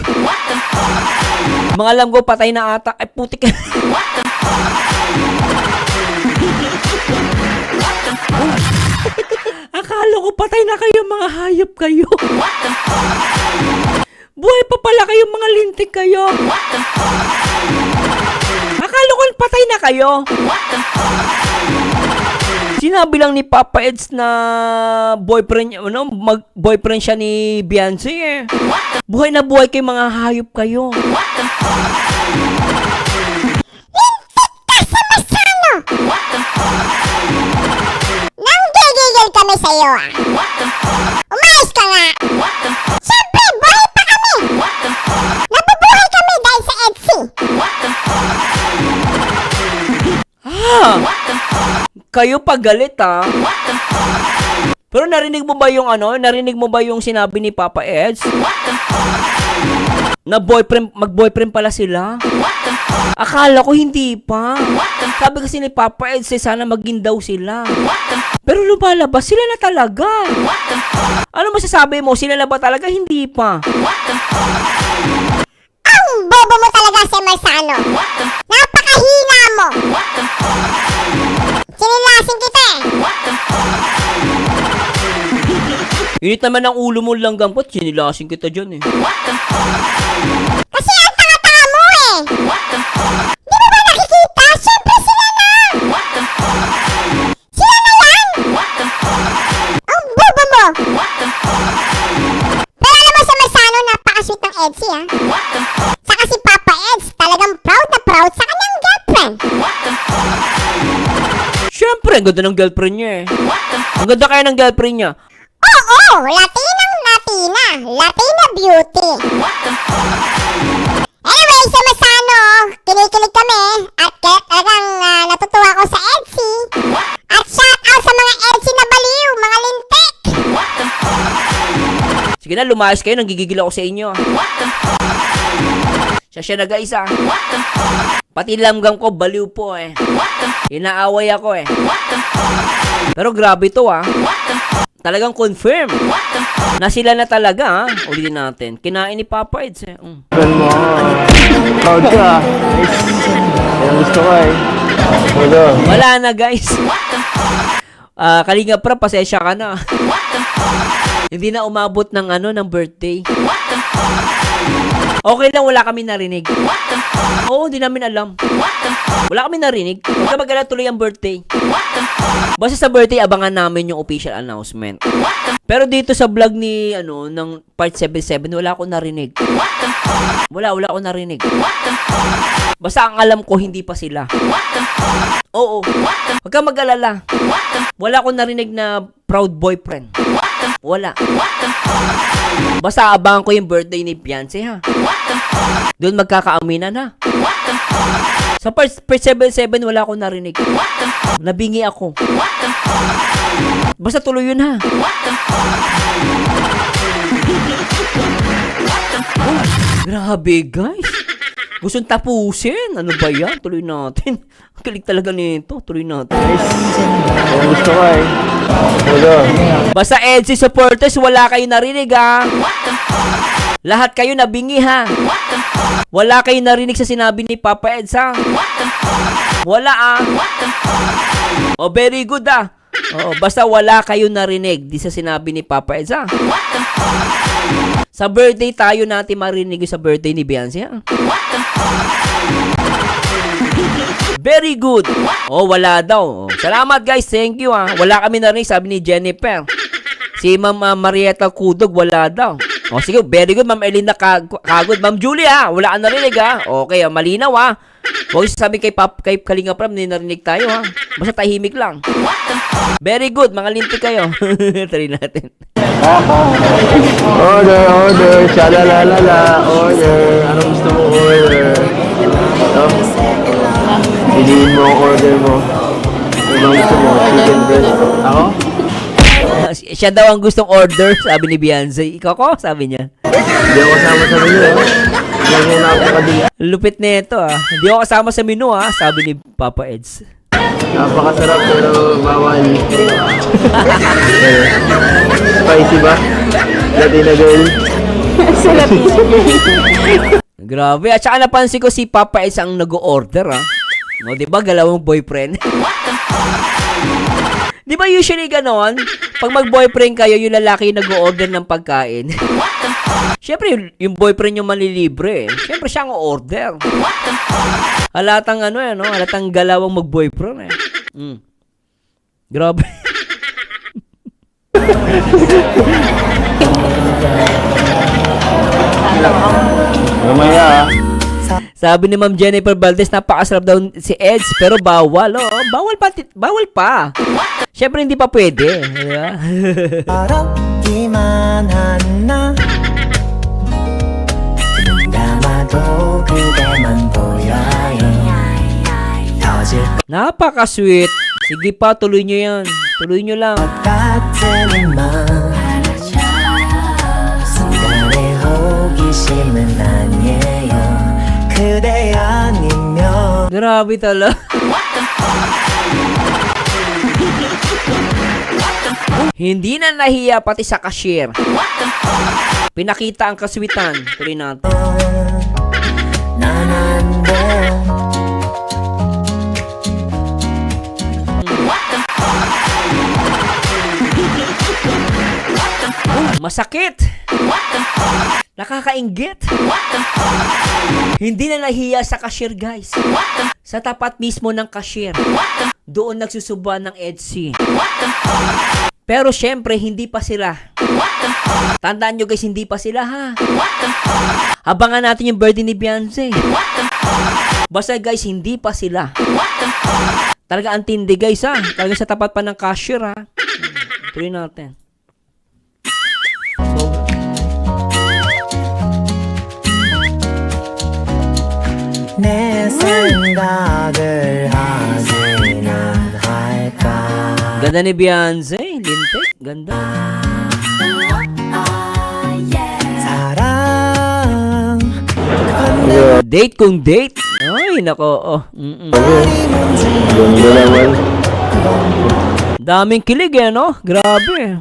Mga alam ko, patay na ata. Ay, putik. Akala ko patay na kayo, mga hayop kayo. Buhay pa pala kayo, mga lintik kayo. Akala ko patay na kayo. Sinabi lang ni Papa Eds na boyfriend niya, boyfriend siya ni Beyonce eh. Buhay na buhay kayo, mga hayop kayo. Nanggigigil kami sa'yo ah. Umayos ka nga. Siyempre, buhay pa kami. Nabubuhay kami dahil sa Etsy. Kayo pagalit ah. Pero narinig mo ba yung sinabi ni Papa Eds? Na mag-boyfriend pala sila? Akala ko hindi pa. Sabi kasi ni Papa Eds sana maging daw sila. Pero lumalabas sila na talaga. Ano masasabi mo? Sila na ba talaga? Hindi pa. Ang bobo mo talaga si Marsano. Napakahina mo. Sinilasin kita eh. Init naman ang ulo mo langgampot. Sinilasin kita dyan eh. Kasi ang tanga-tanga mo eh. Di mo ba nakikita? Siyempre sila na. Sila na yan. Ang bobo mo. Pero alam mo si Marsano, napaka-sweet ng Etsy ah. Saka si Papa Eds, talagang proud na proud sa kanyang girlfriend. Syempre, ang ganda ng girlfriend niya eh. Ang ganda kaya ng girlfriend niya. Oo, Latinang Latina. Latina beauty. Anyway, sa Masano, kinikilig kami. At kaya talagang natutuwa ko sa Etsy. At shout out sa mga Etsy na baliw, mga lintik. Sige na, lumayas kayo. Nanggigigil ako sa inyo. Siya na guys ah. Pati langgam ko, baliw po eh. Inaaway ako eh. Pero grabe to ah. Talagang confirm na sila na talaga ah. Ulitin natin. Kinain ni Papa Eds eh. Boyfriend mo. Proud ka. Nice. Yan gusto ko eh. Hello. Wala na guys. Kalinga pra, pasensya ka na. Hindi na umabot ng ng birthday. Okay lang, wala kami narinig. Oo, hindi namin alam. Wala kami narinig. Huwag ka mag-alala, tuloy ang birthday. Basta sa birthday, abangan namin yung official announcement. Pero dito sa vlog ni, ng part 77, wala akong narinig. Wala akong narinig. Basta ang alam ko, hindi pa sila. Oo. Huwag ka mag-alala. Wala akong narinig na proud boyfriend. Wala. Basta abangan ko yung birthday ni Beyonce ha. Doon magkakaaminan ha. Sa part 77 wala akong narinig. Nabingi ako. Basta tuloy yun ha. Grabe guys. Gustong tapusin. Ano ba yan? Tuloy natin. Ang kilig talaga nito. Tuloy natin. Nice. Yan gusto ko eh. Hello. Basta Etsy supporters, wala kayo narinig ha. Lahat kayo nabingi ha. Wala kayo narinig sa sinabi ni Papa Eds ha. Wala ah. Oh, very good ah. Oo, basta wala kayo narinig di sa sinabi ni Papa Eds ha. Sa birthday tayo natin marinig sa birthday ni Beyonce ha. Very good. Oh, wala daw. Oh, salamat guys, thank you ah. Wala kami narinig, sabi ni Jennifer. Si Ma'am Marieta Kudog, wala daw. O sige, very good, Ma'am Elena Kagod. Ma'am Julie, wala ka narinig, Okay, malinaw, Huwag sasabihin kay Kalinga Prab, narinig tayo, Basta tahimik lang. Very good, mga lintik kayo. Try natin. Order, shalalalala, order. Anong gusto mo order? Piliin mo ang order mo. Ano bang gusto mo? Chicken breast? Ako? Siya daw ang gustong order, sabi ni Beyonce. Ikaw ko, sabi niya. Hindi ako kasama sa menu, Hindi ako napakadila. Lupit nito, Hindi ako kasama sa menu, sabi ni Papa Eds. Napakasarap pero bawal. Spicy ba? Latina girl. Grabe. At saka napansin ko si Papa Eds ang nag-order, O, diba? Galawang boyfriend. Di ba usually ganon? Pag mag-boyfriend kayo, yung lalaki yung nag-order ng pagkain. Siyempre, yung boyfriend yung manlilibre. Siyempre, siya ang order. Halatang halatang galawang mag-boyfriend, Grabe. Mamaya, Sabi ni Ma'am Jennifer Valdez, napakasarap daw si Eds, pero bawal, Bawal pa. Siyempre, hindi pa pwede. Diba? 어렵기만 하나 담아도 그대만 보여요 터질 것 Napaka-sweet. Sige pa, tuloy nyo yan. Tuloy nyo lang. 같은 맘 순간의 호기심은 아니에요 그대 아니면 Grabe talaga. Hindi na nahiya pati sa cashier. Pinakita ang kaswitan. Tuloy natin. 난 안 돼요 Masakit. Nakakainggit. Hindi na nahiya sa cashier, guys. Sa tapat mismo ng cashier. Doon nagsusuba ng EDC. Pero syempre, hindi pa sila. Tandaan nyo guys, hindi pa sila Abangan natin yung birthday ni Beyonce. Basta guys, hindi pa sila. Talaga ang tindi guys Talaga sa tapat pa ng cashier Tuloy natin. 내 생각을 하진 않을까 Ganda ni Beyonce. Lintik. Ganda. 사랑 Date kung date. Ay, nako. ganda naman. Daming kilig no? Grabe.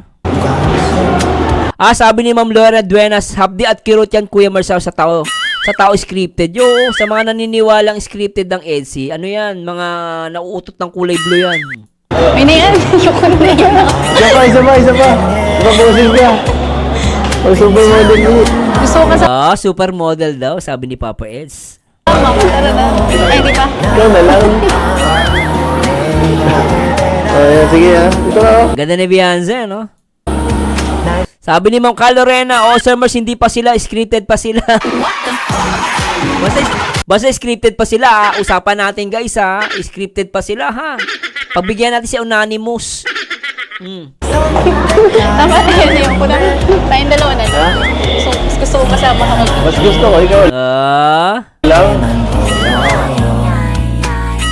Sabi ni Ma'am Laura Duenas, Habdi at kirot yan Kuya Marcel sa tao scripted. Yo, sa mga naniniwalang scripted ng EDC, ano yan? Mga nauutot ng kulay blue yan. May na yan. Ayoko na yan. Isa pa. Boses ka. Pag supermodel mo. Gusto ko kasi. Supermodel daw, sabi ni Papa Eds. Tara na. Ay, di pa. Ikaw na lang. Sige Ito na Ganda ni Beyonce, no? Sabi ni Ma'am Calorena, Summers, hindi pa sila, scripted pa sila. Basta scripted pa sila, usapan natin guys, scripted pa sila, Pagbigyan natin si Anonymous. Tama na yan. Ayoko na. Tayong dalawa na lang. Gusto ko kasama ka mag- Mas gusto ko, ikaw lang.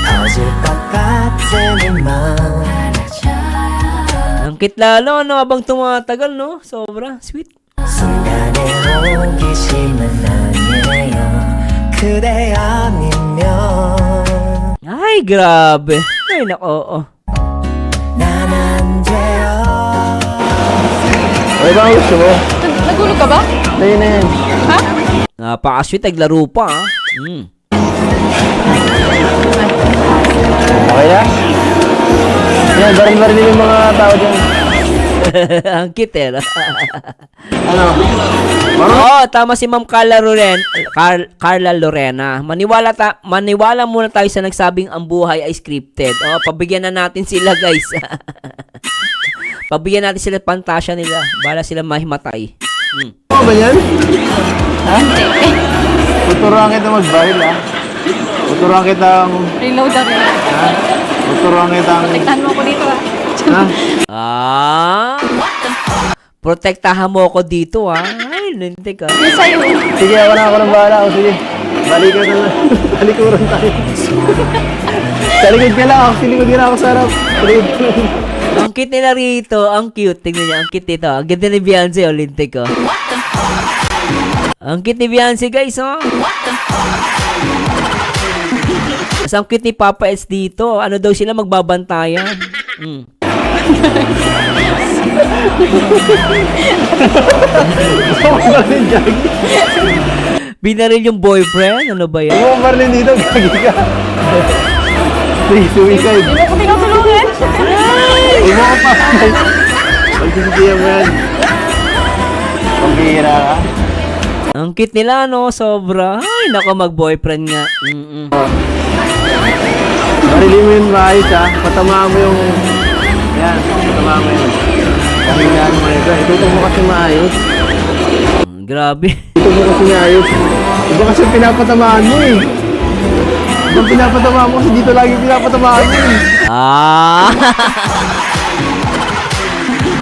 터질 것 같은 맘 Ang cute lalo, habang tumatagal, no? Sobra, sweet. 순간의 호기심은 아니에요 그대 아니면 Ay, grabe. Ay, nako, 난 안 돼요 Ano ba ang gusto mo? Nagulog ka ba? Tayo na yan. Ha? Napaka-sweet, naglaro pa, Okay na? Yan, barin-barin din yung mga tao dyan. Ang cute, no? Ano? Tama si Ma'am Carla Lorena. Maniwala muna tayo sa nagsabing ang buhay ay scripted. Pabigyan na natin sila, guys. Pabigyan natin sila pantasya nila. Bala sila mahimatay. Ano ba yan? Ha? Tuturuan kita mag-baril, ha? Tuturuan kitang... Reload na rin. Ha? Tuturuan kitang... Tektahan mo ko dito Ha? Protektahan mo ako dito, ha? Ay, lintik, ha? Yung sa'yo. Sige, ako nang bahala. O, sige. Balikan na lang. Balikuran tayo. Sa likod ka lang. Ako, silikod ka na ako sa harap. Sa likod ka lang. Ang cute nila rito. Ang cute. Tingnan niya. Ang cute nito. Ang ganda ni Beyonce, oh. Lintik, oh. Ang cute ni Beyonce, guys, oh. Mas ang cute ni Papa S dito. Ano daw sila magbabantayan? Binaril yung boyfriend? Ano ba yan? Huwag mo marlin dito. Gagi ka. Sige, suicide. Hindi mo ko tinutulungan. Huwag mo ka pa. Pagsisitiyan mo yan. Pambihira ka. Ang cute nila, no? Sobra. Ay, nako, mag-boyfriend nga. Marilin mo yun maayos, ha. Patamaan mo yung... Yan, patamaan mo yun. Pahingaan mo ito. Itutok mo kasi maayos. Grabe. Itutok mo kasi maayos. Iba kasi pinapatamaan mo, eh. Iba pinapatamaan mo kasi dito lagi pinapatamaan mo, eh.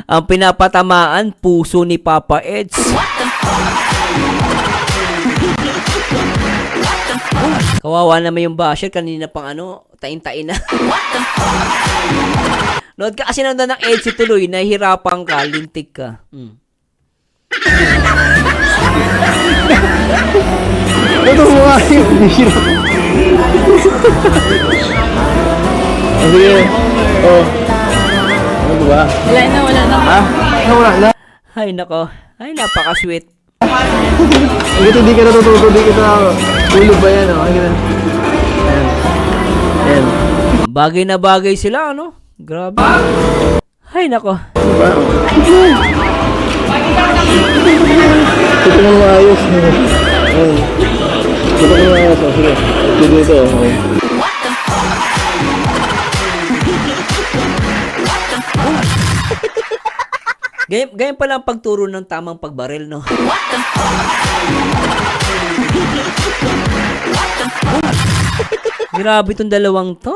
Ang pinapatamaan, puso ni Papa Eds. Kawawa naman yung basher. Kanina pang ano, tain-tain na. Nood ka kasi nandun ng Eds tuloy. Nahihirapan ka, lintik ka. Ito mo nga yung bihira. Sige. Oh. Ano ba? Wala na, wala na. Ha? Ano wala na? Ay, nako. Ay, napaka-sweet. Ang hindi ka natututo, hindi kita tulog ba yan, oh? Ang ganun. Ayan. Ayan. Bagay na bagay sila, ano? Grabe. Ay, nako. Ito mo maayos. Ayan. Ito mo maayos. Oh, sige. Ito dito. Oh. Ganyan pala ang pagturo ng tamang pagbaril, no? Grabe itong dalawang to.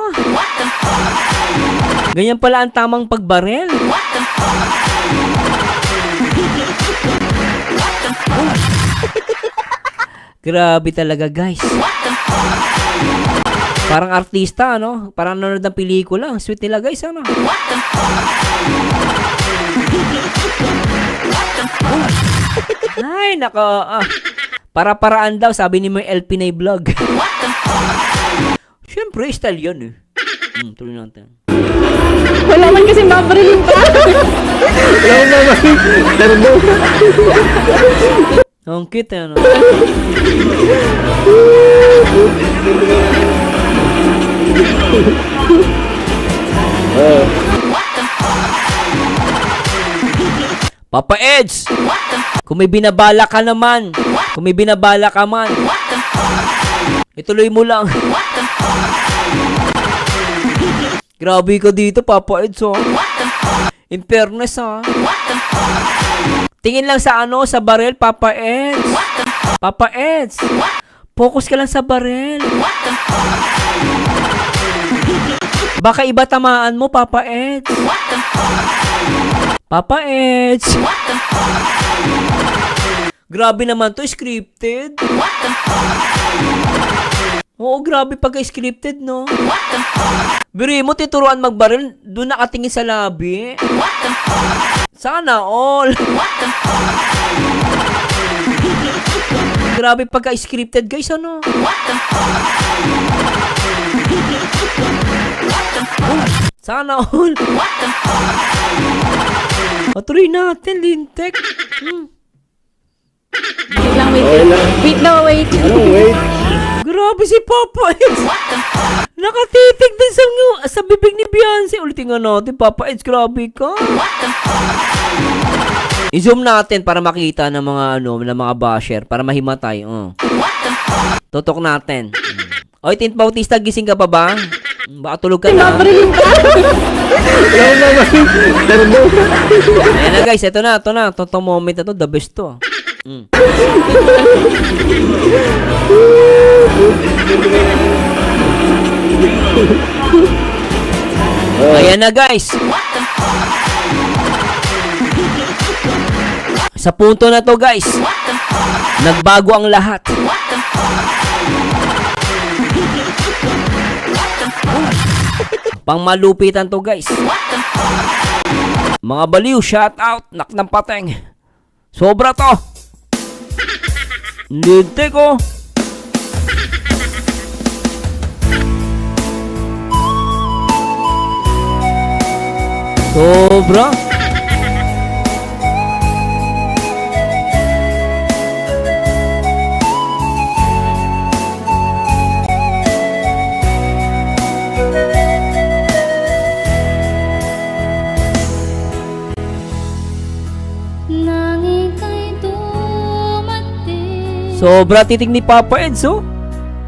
Ganyan pala ang tamang pagbaril. Grabe talaga, guys. Parang artista, ano? Parang nanonood ng pelikula. Ang sweet nila, guys, ano? Ay, nako. Para-paraan daw, sabi ni mo yung LP na vlog. Siyempre, style yun, eh. Tuloy natin. Wala man kasi babarilin pa. Wala mo naman. Darbo. Ang cute, ano? Papa Eds! Kung may binabala ka naman, kung may binabala ka man, ituloy mo lang. Grabe ka dito, Papa Eds, oh. In fairness, ha. Tingin lang sa ano, sa barel, Papa Eds. Papa Eds, focus ka lang sa barel. Baka iba tamaan mo, Papa Eds. Papa Eds. Grabe naman to, scripted. Oo, grabe pagka-scripted, no? Biri mo, tituruan magbaril, doon nakatingin sa labi. Sana all. Grabe pagka-scripted, guys, ano? Sana all. Patuloy natin, lintek. Wait lang, wait. Okay lang. Wait daw, wait. Anong wait? Grabe si Papa Eds. Nakatitig din sa bibig ni Beyonce. Ulitin nga natin, Papa Eds, grabe ka. I-zoom natin para makita ng mga ng mga basher, para mahimatay. Tutok natin. Oy, Tint Bautista, gising ka pa ba? Baka tulog ka na. Babarilin pa. Wala mo naman. Ayan na guys, ito na. Itong moment na to, the best to. Ayan na guys. Sa punto na to guys, nagbago ang lahat. Pangmalupitan to guys. Mga baliw, shout out, nak ng pateng. Sobra to. Linte ko. Sobra. Nang ika'y dumating Sobra titig ni Papa Eds, oh.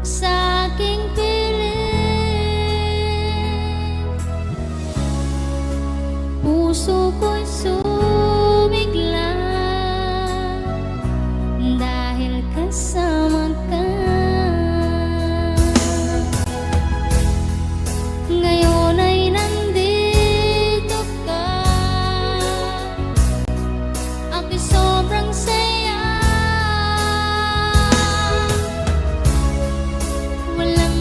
sa aking piling, puso ko'y sumigla dahil kasama ka. Ngayon ay nandito ka, ako'y sobrang saya. Walang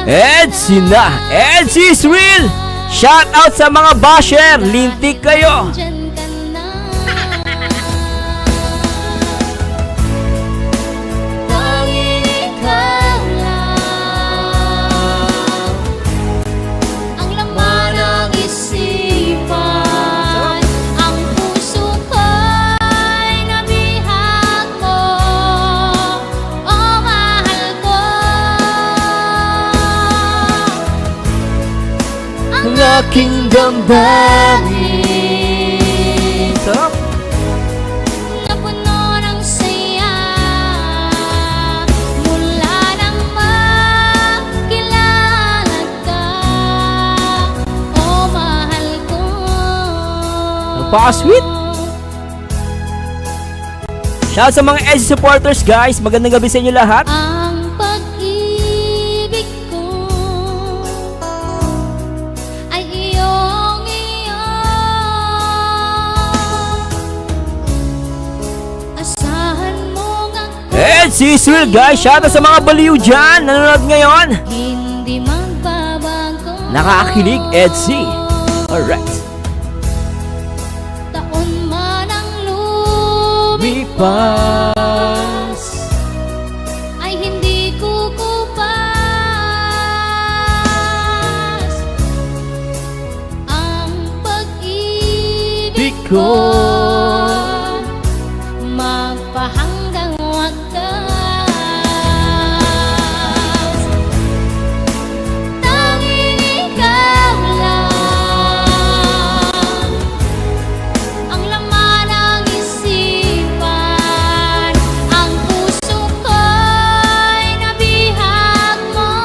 Edsy na! Edsy is real! Shout out sa mga basher! Lintik kayo! Diyan ka na. Tanging ikaw lang ang laman ng isipan. Ang puso ko'y nabihag mo, oh mahal ko. Ang aking damdamin. Sarap! Napuno ng saya mula nang makilala ka, oh mahal ko. Napaka-sweet! Shout out sa mga Edsy supporters guys! Magandang gabi sa inyo lahat! Ang pag-ibig ko ay iyong-iyo. Asahan mo nga Edsy is real guys! Shout out sa mga baliw dyan! Nanonood ngayon! hindi magbabago. Nakakakilig, Edsy! Alright! Taon man ang lumipas ay hindi kukupas ang pag-ibig ko, magpahanggang wakas. Tanging ikaw lang ang laman ng isipan. Ang puso ko'y nabihag mo,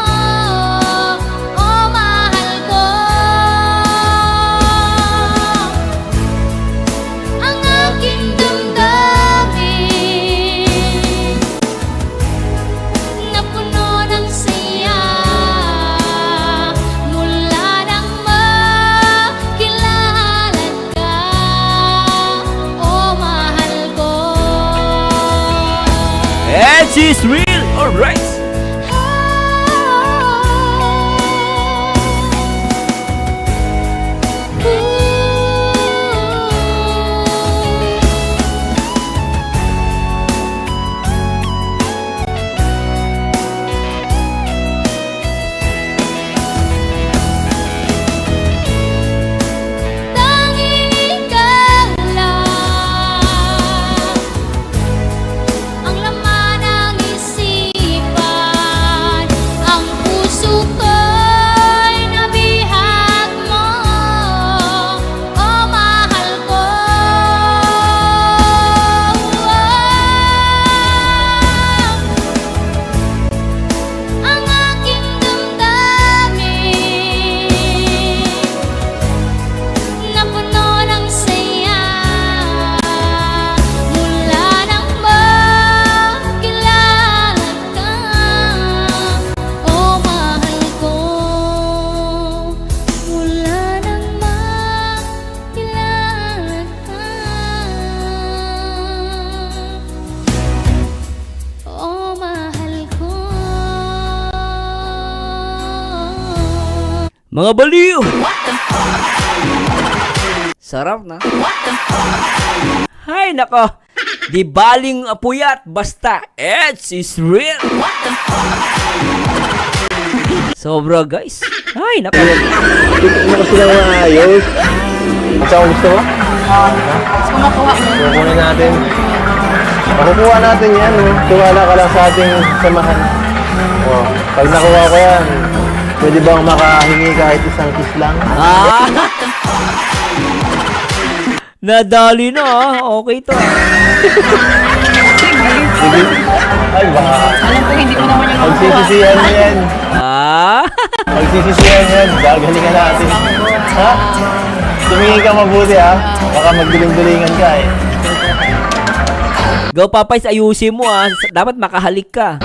oh mahal ko. Ang aking damdamin napuno ng saya mula nang makilala ka, oh mahal ko. Edsy is real! Alright! Tanging ikaw lang ang laman ng isipan. Mga baliw! Sarap na. Hay nako. Di baling puyat. Basta Eds is real. Sobra guys. Hay nako. Titik mo kasi ng maayos. At saka gusto mo? Mas makuha mo. Kukunin natin. Makukuha natin yan. Oh. Tiwala ka lang sa ating samahan. Oh, pag nakuha ko yan, pwede bang makahingi kahit isang kiss lang? Ah! Nadali na ah. Okay to ah. Ay, baka Alam ko hindi mo naman yung makuha. pagsisisihan mo yan. Ah! Pagsisisihan mo yan. Gagalingan natin. Ha? Tumingin ka mabuti ha. Baka magduling-dulingan ka eh. Go Papay's, ayusin mo ah. Dapat makahalik ka.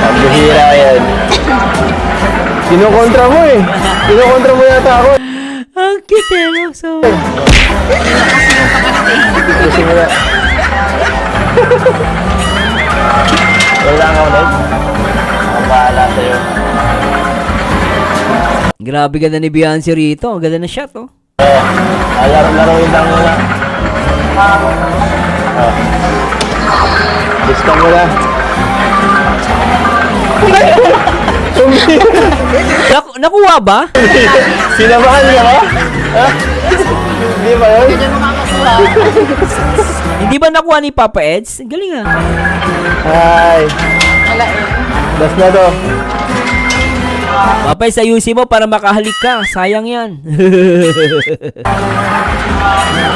Ang bihira yan. Kinukontra mo eh. Kinukontra mo yata ako. Ang kitero. So... Kasi mo na. Wala ka ulit. Ang bahala sa'yo. Grabe ganda ni Beyonce rito. Ang ganda na shot oh. Laro-laroin lang muna. Gusto mo na. Nakuha ba? Sinamahan niya ba? Ha? Hindi ba yun? Hindi mo makakuha. Hindi ba nakuha ni Papa Eds? Ang galing ah. Ay, Wala eh. das na to. Papay, ayusin mo para makahalik ka. Sayang yan.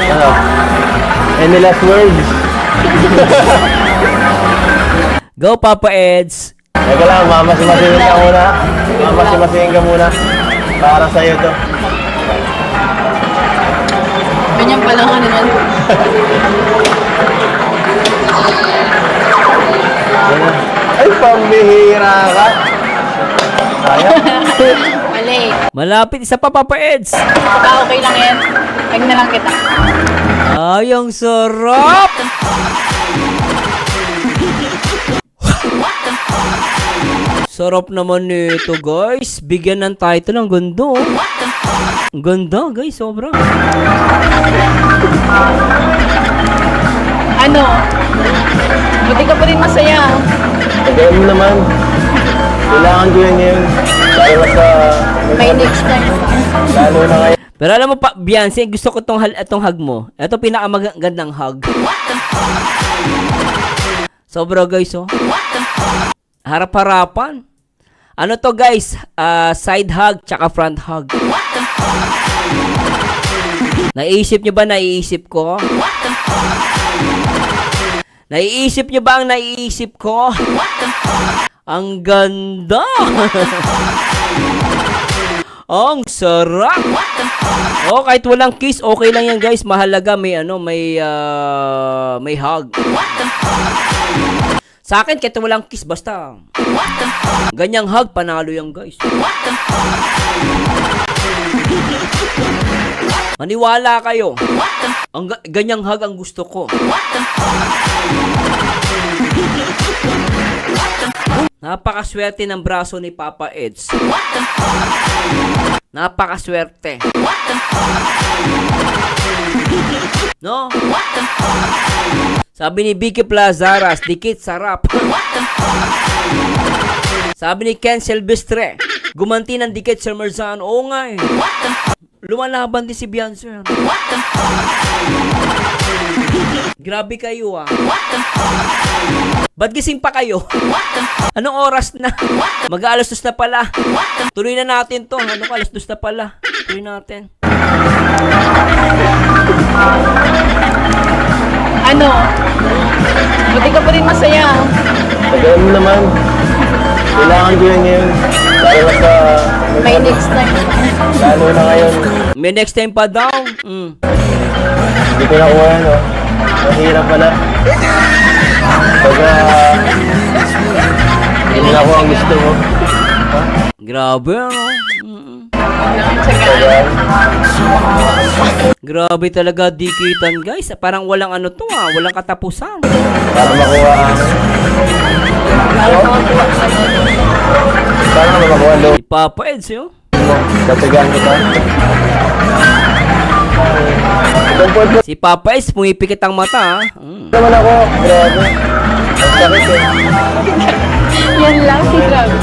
Ano? Any last words? Go Papa Eds. Teka lang, mamasimasingin ka muna. Mamasimasingin ka muna. Para sa'yo to. Ganyan pala nga naman. Ano? Ay, pambihira ka. Sayang. Mali. Malapit. Isa pa Papa Eds. Baka okay lang yan. Tag na lang kita. Ay, ang sarap. Sarap naman nito guys. Bigyan ng title. Ang ganda oh. Ang ganda guys. Sobra. Ano? Buti ka pa rin masaya. Tagayin mo naman. Kailangan ko yan ngayon. Lalo sa... May next time. Lalo na ngayon. Pero alam mo pa, Beyonce, gusto ko itong hug mo. Ito pinakamagandang hug. Sobra guys oh. Harap-harapan. Ano to guys? Side hug tsaka front hug. Naiisip nyo ba naiisip ko? Naiisip nyo ba ang naiisip ko? Ang ganda! Ang sarap! Oh, kahit walang kiss, okay lang yan guys. Mahalaga may may hug. Sa akin, kahit walang kiss, basta ganyang hug, panalo yan guys. Maniwala kayo. Ganyang hug ang gusto ko. Napakaswerte ng braso ni Papa Eds. Napakaswerte. No? Sabi ni Vicky Plazaras, dikit sarap. Sabi ni Ken Silvestre, gumanti ng dikit Sir Marzano. Oo nga eh. Lumalaban din si Beyonce. Grabe kayo ah. Ba't gising pa kayo? Anong oras na? Mag-aalas 2 na pala. Tuloy na natin to. Anong alas 2 na pala? Tuloy natin. Ano? Buti ka pa rin masaya. Tagayin mo naman. Kailangan ko yan ngayon. Lalo sa... May next time. Lalo na ngayon. May next time pa daw. Hindi ko nakuha yan, oh. Mahirap pala. Pagka... Hindi na ako ang gusto mo. Grabe ano. Tagal. Grabe talaga dikitan guys. Parang walang ano to walang katapusan. Para makuha ang... Para makuha ang loob Si Papa Eds mo. Tatagaan kita. Itong po Si Papa Eds pumipikit ang mata naman ako. Grabe. Ang sakit eh. Yan lang, si grabe.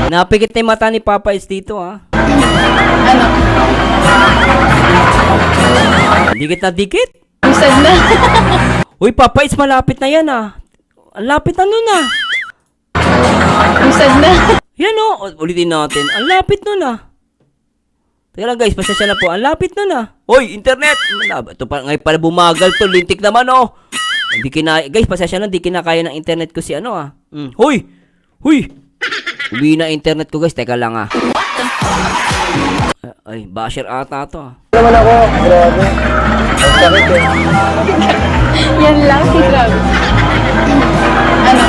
Napikit na yung mata ni Papa Eds dito Ano? Dikit na dikit. Usad na. Uy Papa Eds malapit na yan Ang lapit na nun Usad na. Yan ulitin natin. Ang lapit nun Teka lang guys, pasensya na po. Ang lapit nun Hoy, internet! Ito pa, ngayon pala bumagal to. Lintik naman Hindi guys, pasensya na. Hindi kinakaya ng internet ko si Hoy! Huy! Uwi na internet ko guys. Teka lang Ay, basher ata to Naman ako. Grabe. Ang sakit eh. Yan lang, si grabe. Ano?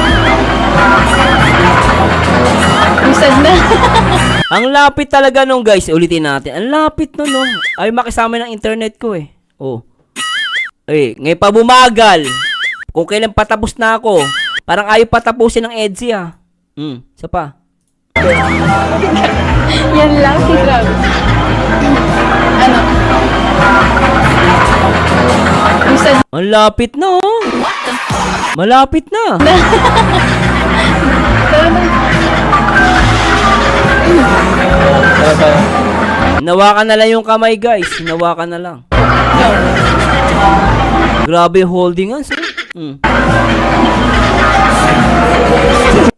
Usad na. Ang lapit talaga nung guys. Ulitin natin. Ang lapit nun Ay, makisama ng internet ko ngayon pa bumagal. Kung kailan patapos na ako. Parang ayaw patapusin ng Edsy isa pa. Yan lang, si grabe. Ano? Usad Ang lapit na Malapit na. Ano tayo? Nawakan na lang yung kamay guys. Nawakan na lang. Grabe yung holding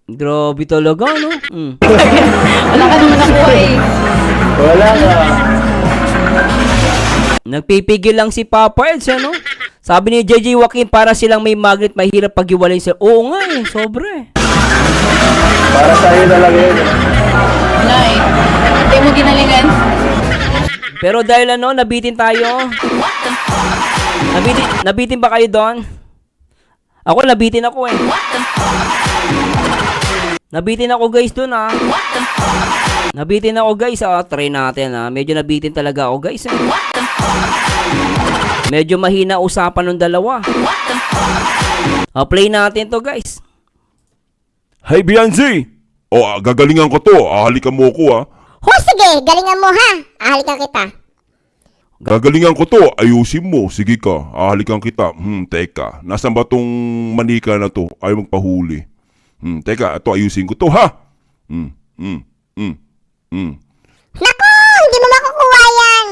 Grabe talaga Wala ka naman nakuha Wala nga. Nagpipigil lang si Papa Eds Sabi ni JJ Joaquin para silang may magnet mahirap paghiwalay sila. Oo nga sobra Para sa'yo talaga yun. Wala Hindi mo ginalingan. Pero dahil nabitin tayo. Nabitin ba kayo doon? Ako nabitin ako Nabitin ako guys doon Nabitin ako guys try natin Medyo nabitin talaga ako guys Medyo mahina usapan ng dalawa. Play natin to guys. Hey Bianzi! Gagalingan ko to. Ahalikan mo ko Ho, sige, galingan mo ha. Ahalikan kita. Gagalingan ko to. Ayusin mo. Sige ka. Ahalikan kita. Teka. Nasaan ba tong manika na to? Ayaw magpahuli. Teka. Ito ayusin ko to ha. Naku, hindi mo makukuha yan.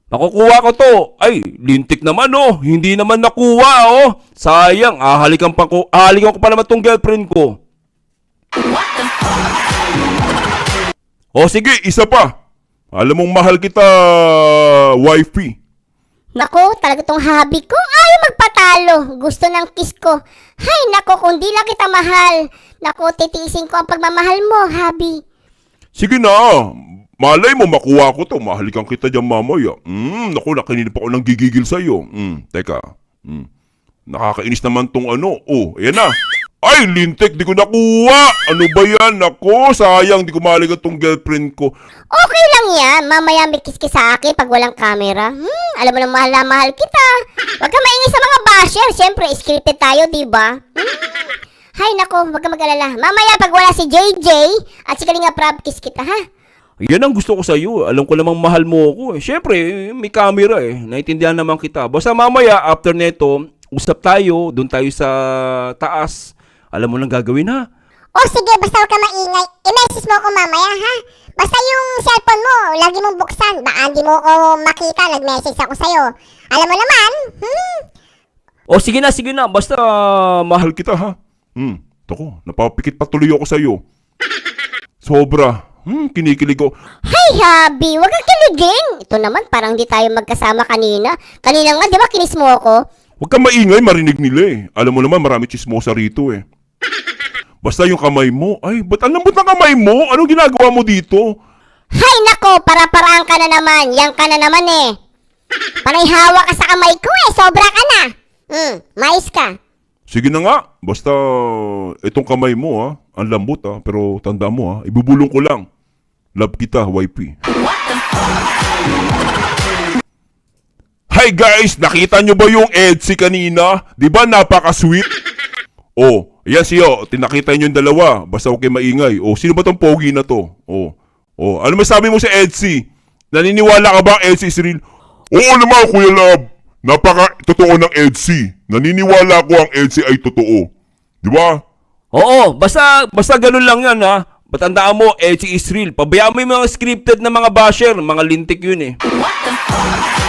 Makukuha ko to. Ay, lintik naman Hindi naman nakuha Sayang. Ahalikan ko pa naman tong girlfriend ko. Sige. Isa pa. Alam mong mahal kita, wifey. Naku, talaga tong hobby ko. Ayaw magpatalo. Gusto ng kiss ko. Hay, naku, kung di lang kita mahal. Naku, titiisin ko ang pagmamahal mo, hobby. Sige na. Malay mo makuha ko to. Mahalikan kita dyan mamaya. Naku, nakininin pa ako ng gigigil sa'yo. Teka. Nakakainis naman tong ayan na. Ay, lintik, di ko nakuha. Ano ba yan? Naku, sayang, di ko mahalikan tong girlfriend ko. Okay lang yan. Mamaya may kiss sa akin pag walang camera. Alam mo na mahal kita. Huwag ka maingay sa mga basher. Siyempre, scripted tayo, diba? Hay, naku, huwag ka mag-alala. Mamaya pag wala si JJ at si Kalinga Prab, kiss kita, ha? Yan ang gusto ko sa iyo. Alam ko namang mahal mo ako Siyempre, may camera Naintindihan naman kita. Basta mamaya, after neto, usap tayo. Doon tayo sa taas. Alam mo nang gagawin ha? Sige, basta huwag ka maingay. I-message mo ako mamaya, ha? Basta yung cellphone mo, lagi mong buksan. Baka hindi mo ako makita, nag-message ako sa'yo. Alam mo naman, Sige na. Basta Mahal kita ha. Tako, napapikit patuloy ako sa'yo. Sobra. Kinikilig ko. Hay, hubby, huwag kang kiligin. Ito naman, parang di tayo magkasama kanina. Kanina nga, di ba kinis mo ako? Huwag kang maingay, marinig nila Alam mo naman, marami chismosa rito Basta yung kamay mo. Ay, ba't ang lambot ng kamay mo? Anong ginagawa mo dito? Hay, nako, para-paraan ka na naman. Yang ka na naman Panay hawak ka sa kamay ko sobra ka na. Mais ka. Sige na nga. Basta, itong kamay mo ang lambot pero tanda mo ibubulong ko lang. Love kita, wifey. Hi guys, nakita nyo ba yung Edsy kanina? Di ba napaka-sweet? Oh, ayan siya. Tinakita nyo yung dalawa. Basta okay maingay. Oh, sino ba tong pogi na to? Oh, ano masabi mo sa Edsy? Naniniwala ka ba ang Edsy is real? Oo naman, Kuya Lab. Napaka-totoo ng Edsy. Naniniwala ko ang Edsy ay totoo. Di ba? Oo, basta ganun lang yan ha. Patandaan mo, Edsy is real. Pabayaan mo yung mga scripted na mga basher, mga lintik yun eh.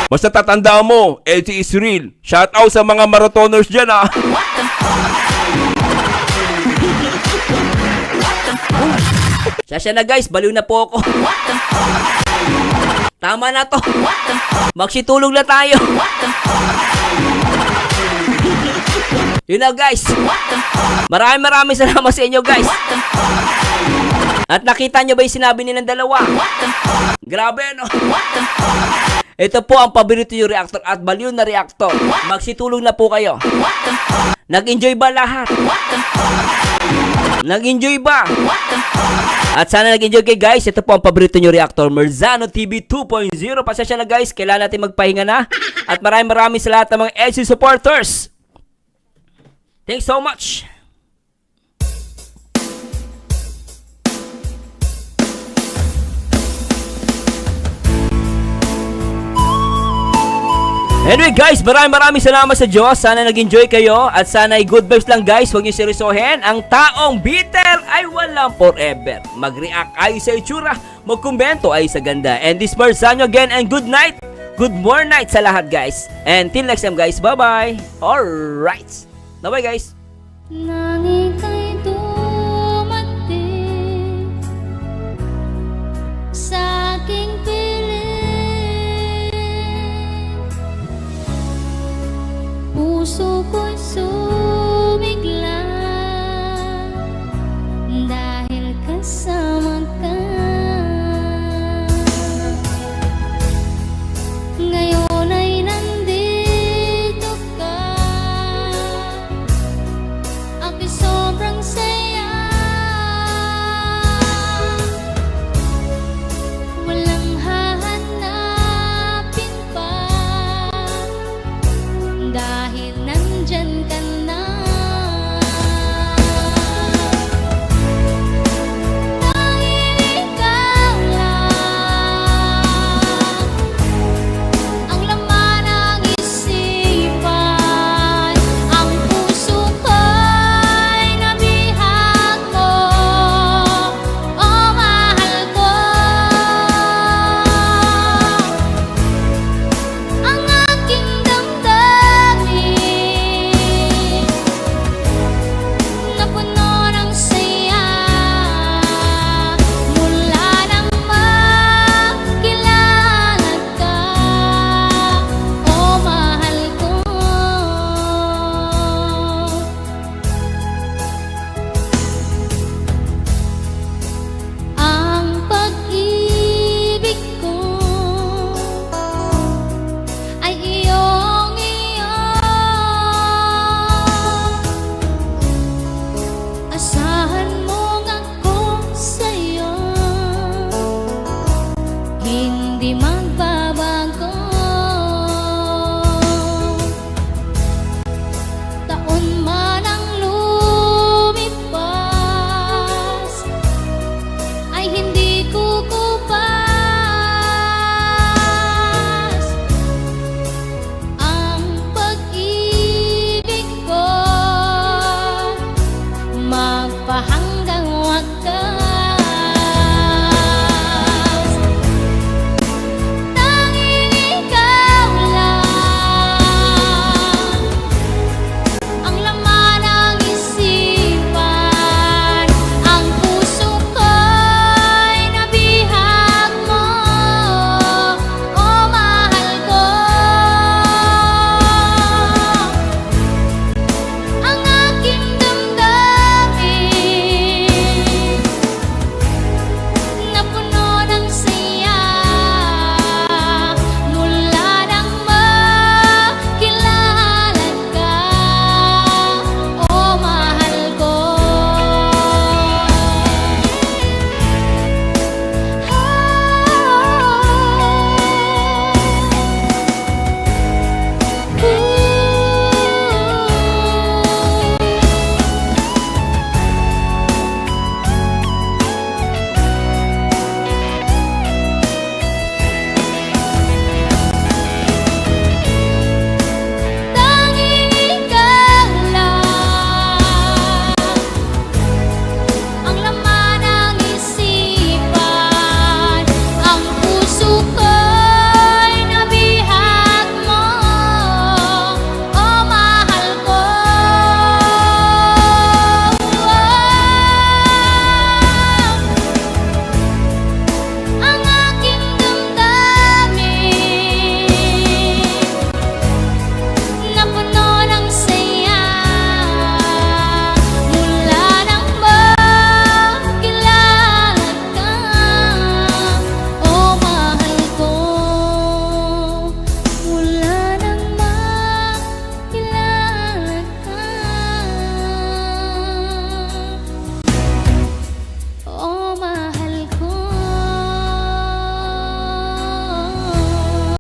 Basta tatandaan mo, Edsy is real. Shout out sa mga marathoners dyan ha. Sasya na guys, baliw na po ako. Tama na to. Magsitulog na tayo. Yun na guys. Maraming salamat sa inyo guys. At nakita nyo ba yung sinabi nilang dalawa? Grabe no. Ito po ang paborito yung reactor at baliw na reactor. Magsitulog na po kayo. Nag-enjoy ba lahat? Nag-enjoy ba? At sana nag-enjoy kayo guys. Ito po ang paborito nyo reactor, Merzano TV 2.0. Pasensya na guys, kailangan natin magpahinga na. At maraming sa lahat ng mga Edsy supporters. Thanks so much. Anyway guys, maraming salamat sa Diyos. Sana nag-enjoy kayo at sana ay good vibes lang guys. Huwag niyo seryosohin. Ang taong bitter ay walang forever. Mag-react ay sa itsura, magkomento ay sa ganda. And this Merzano again and good night. Good morning night sa lahat guys. And till next time guys, bye-bye. Alright. Bye-bye guys. Nang ika'y dumating sa aking puso ko'y sumigla dahil kasama ka. Ngayon ay nandito ka, ako'y sobrang saya. Walang hahanapin pa dahil nandyan ka na. Dahil ikaw lang ang laman ng isipan. Ang puso ko'y nabihag mo, oh mahal ko. Ang aking damdamin napuno ng saya mula nang makilala ka, oh mahal ko. Ang pag-ibig ko ay iyong-iyo. Asahan mong ako sa'yo, hindi mag